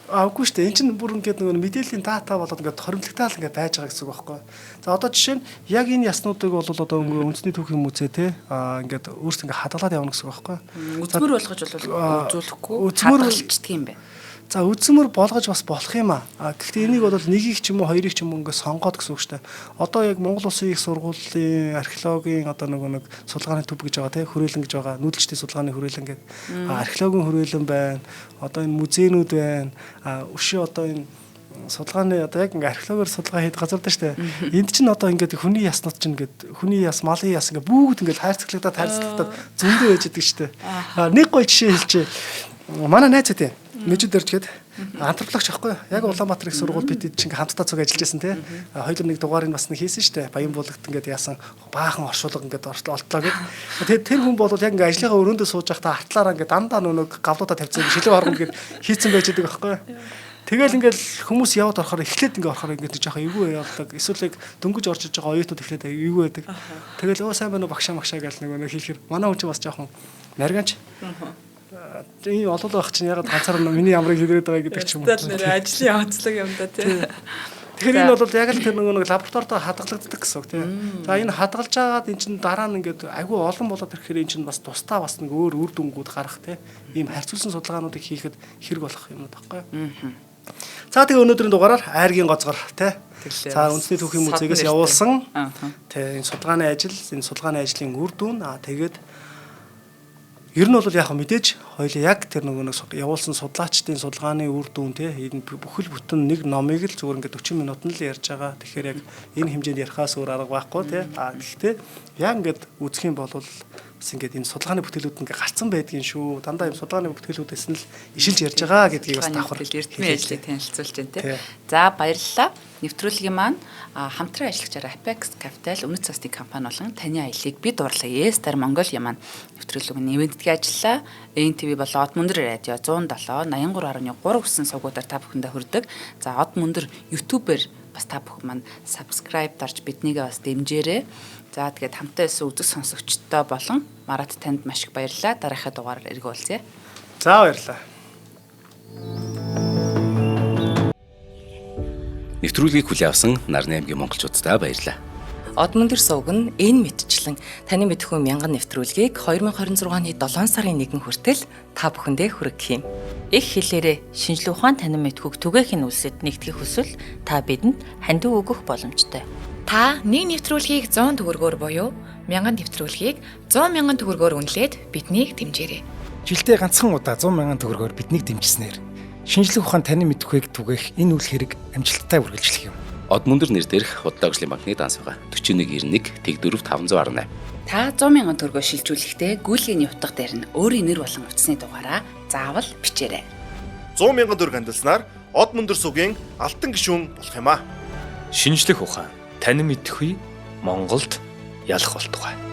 Үгүй шүү дээ. Энд чинь бүр ингээд нэг мэдээллийн дата болоод ингээд хоримтлагтаал ингээд байж байгаа гэсэн үг байхгүй. За одоо жишээ нь яг энэ яснуудыг бол одоо үндэсний түүхийн музей те ингээд өөрсдөө ингээд хадгалаад явна гэсэн үг байхгүй. Үзмэр болгож үзүүлэхгүй хадгалцдаг юм байна. За үзмэр болгож бас болох юм аа. Гэхдээ энийг бол нэгийг ч юм уу хоёрыг ч юм уу ингээд сонгоод гэсэн үг шүү дээ. Одоо яг Монгол Улсын их сургуулийн археологийн одоо нэг судалгааны төв гэж байгаа те хүрээлэн гэж байгаа. Нүүдэлчдийн судалгааны хүрээлэн гэдэг. Археологийн хүрээлэн байна. Одоо энэ музейнүүд байна. Өшөө одоо энэ судалгааны одоо яг ингээ археологоор судалгаа хийдэг газар даа штэ. Энд чинь одоо ингээд хүний яснууд чинь ингээд хүний яс, малын яс ингээ бүгд ингээд хайрцаглагтаад зөндөө байж идэг штэ. Нэг гол жишээ хэлчихэ. Манай найз үтэй Мэжүүд дэрж гээд антропологч аахгүй яг Улаанбаатар их сургууль бид чинь хамтдаа цуг ажиллаж байсан те. Хоёул нэг дугаарыг бас нэг хийсэн штэ. Баян булгад ингээд яасан баахан оршуулга ингээд олтлоо гээд. Тэгээд тэр хүн бол яг ингээд ажлынхаа өрөөндөө сууж байхдаа артлаараа ингээд дандаа нүг гавлуудаа тавьчихсан шилэг оргонд гээд хийцэн байж байгаа байхгүй. Тэгэл ингээд хүмүүс яваад орохоор эхлээд ингээд орохоор ингээд жоохон эвгүй явдаг. Эсвэл яг дөнгөж орж иж байгаа оюутнууд эхлээд эвгүй байдаг. Тэгэл сайн байна уу багшаа гэж нэг хэлэхэр манай хүн чинь бас жоохон нарганч. Энэ олол байх чинь ягаад ганцаар миний ямрыг хэлээд байгаа гэдэг ч юм уу. Ажлын онцлог юм да тий. Тэгэхээр энэ бол яг л тэр нэг лабораторид хадгалагддаг гэсэн үг тий. За энэ хадгалж агаад эн чинь дараа нь ингээд агүй олон болоод ирэхээр эн чинь бас тусдаа бас нэг өөр үр дүнгууд гарах тий. Ийм харьцуулсан судалгаануудыг хийхэд хэрэг болох юм байхгүй. За тэгээ өнөөдрийн дугаараар айргийн гоцгор тий. За үндэсний түүхийн музейгээс явуулсан тий энэ судалгааны ажлын үр дүн тэгээд ер нь бол яг мэдээж хоёул яг тэр нэг явуулсан судлаачдын судалгааны үр дүн те энэ бүхэл бүтэн нэг номыг л зүгээр ингээд 40 минутанд л ярьж байгаа. Тэгэхээр яг энэ хэмжээнд ярихаас өөр арга байхгүй те. Гэхдээ яг ингээд үзэх юм бол бас ингээд энэ судалгааны бүтээлүүд ингээд гарцсан байдгийн шүү. Дандаа юм судалгааны бүтээлүүдээс нь л ишилж ярьж байгаа гэдгийг бас давхар эрдмийн ажлыг танилцуулж байна те. За баярлалаа. Нэвтрүүлгийн маань хамтран ажиллагчаар Apex Capital үнэт цасны компани болон таны аялыг бид дурлаа. Star Mongolia маань нэвтрүүлэг нэмэгддэг ажиллаа. NTV болон Од Мөндөр радио 107 83.3 хүссэн сувгуудаар та бүхэндээ хүрдэг. За Од Мөндөр YouTube-ээр бас та бүхэн маань subscribe дарж биднийгээ бас дэмжээрэй. За тэгээд хамтаа эсвэл үзэг сонсогчдоо болон Марат танд маш их баярлалаа. Дараагийн дугаараар эргүүлцгээе. За баярлалаа. Нэвтрүүлгийг хүлээн авсан Нарны аймгийн монголчуудаа баярлалаа. Од Мөндөр сувг нь энэ мэдчлэн таны мэдхүйн мянган нэвтрүүлгийг 2026 оны 7 сарын 1 хүртэл та бүхэндээ хүргэх юм. Их хэлээрээ шинжлэх ухаан танин мэдхүйг түгээхийн үлсэд нэгтгэх хүсвэл та бидэнд хандив өгөх боломжтой. Та нэг нэвтрүүлгийг 100 төгрөгөөр буюу 1000 нэвтрүүлгийг 100 мянган төгрөгөөр үнэлээд биднийг дэмжээрэй. Жилдээ ганцхан удаа 100 мянган төгрөгөөр биднийг дэмжснээр шинжлэх ухаан танин мэдхүйг түгээх энэ үйл хэрэг амжилттай үргэлжлэх юм. Од Мөндөр нэр дээрх Худалдаажлын банкны данс байгаа 4191 Тэг 4 518. Та 100,000 төгрөгөөр шилжүүлэхдээ гүйлгээний утга дээр нь өөрийн нэр болон утасны дугаараа заавал бичээрэй. 100,000 төгрөг хандуулснаар Од Мөндөр сувгийн алтан гишүүн болох юм а. Шинжлэх ухаан танин мэдхгүй Монголд ялах болтугай.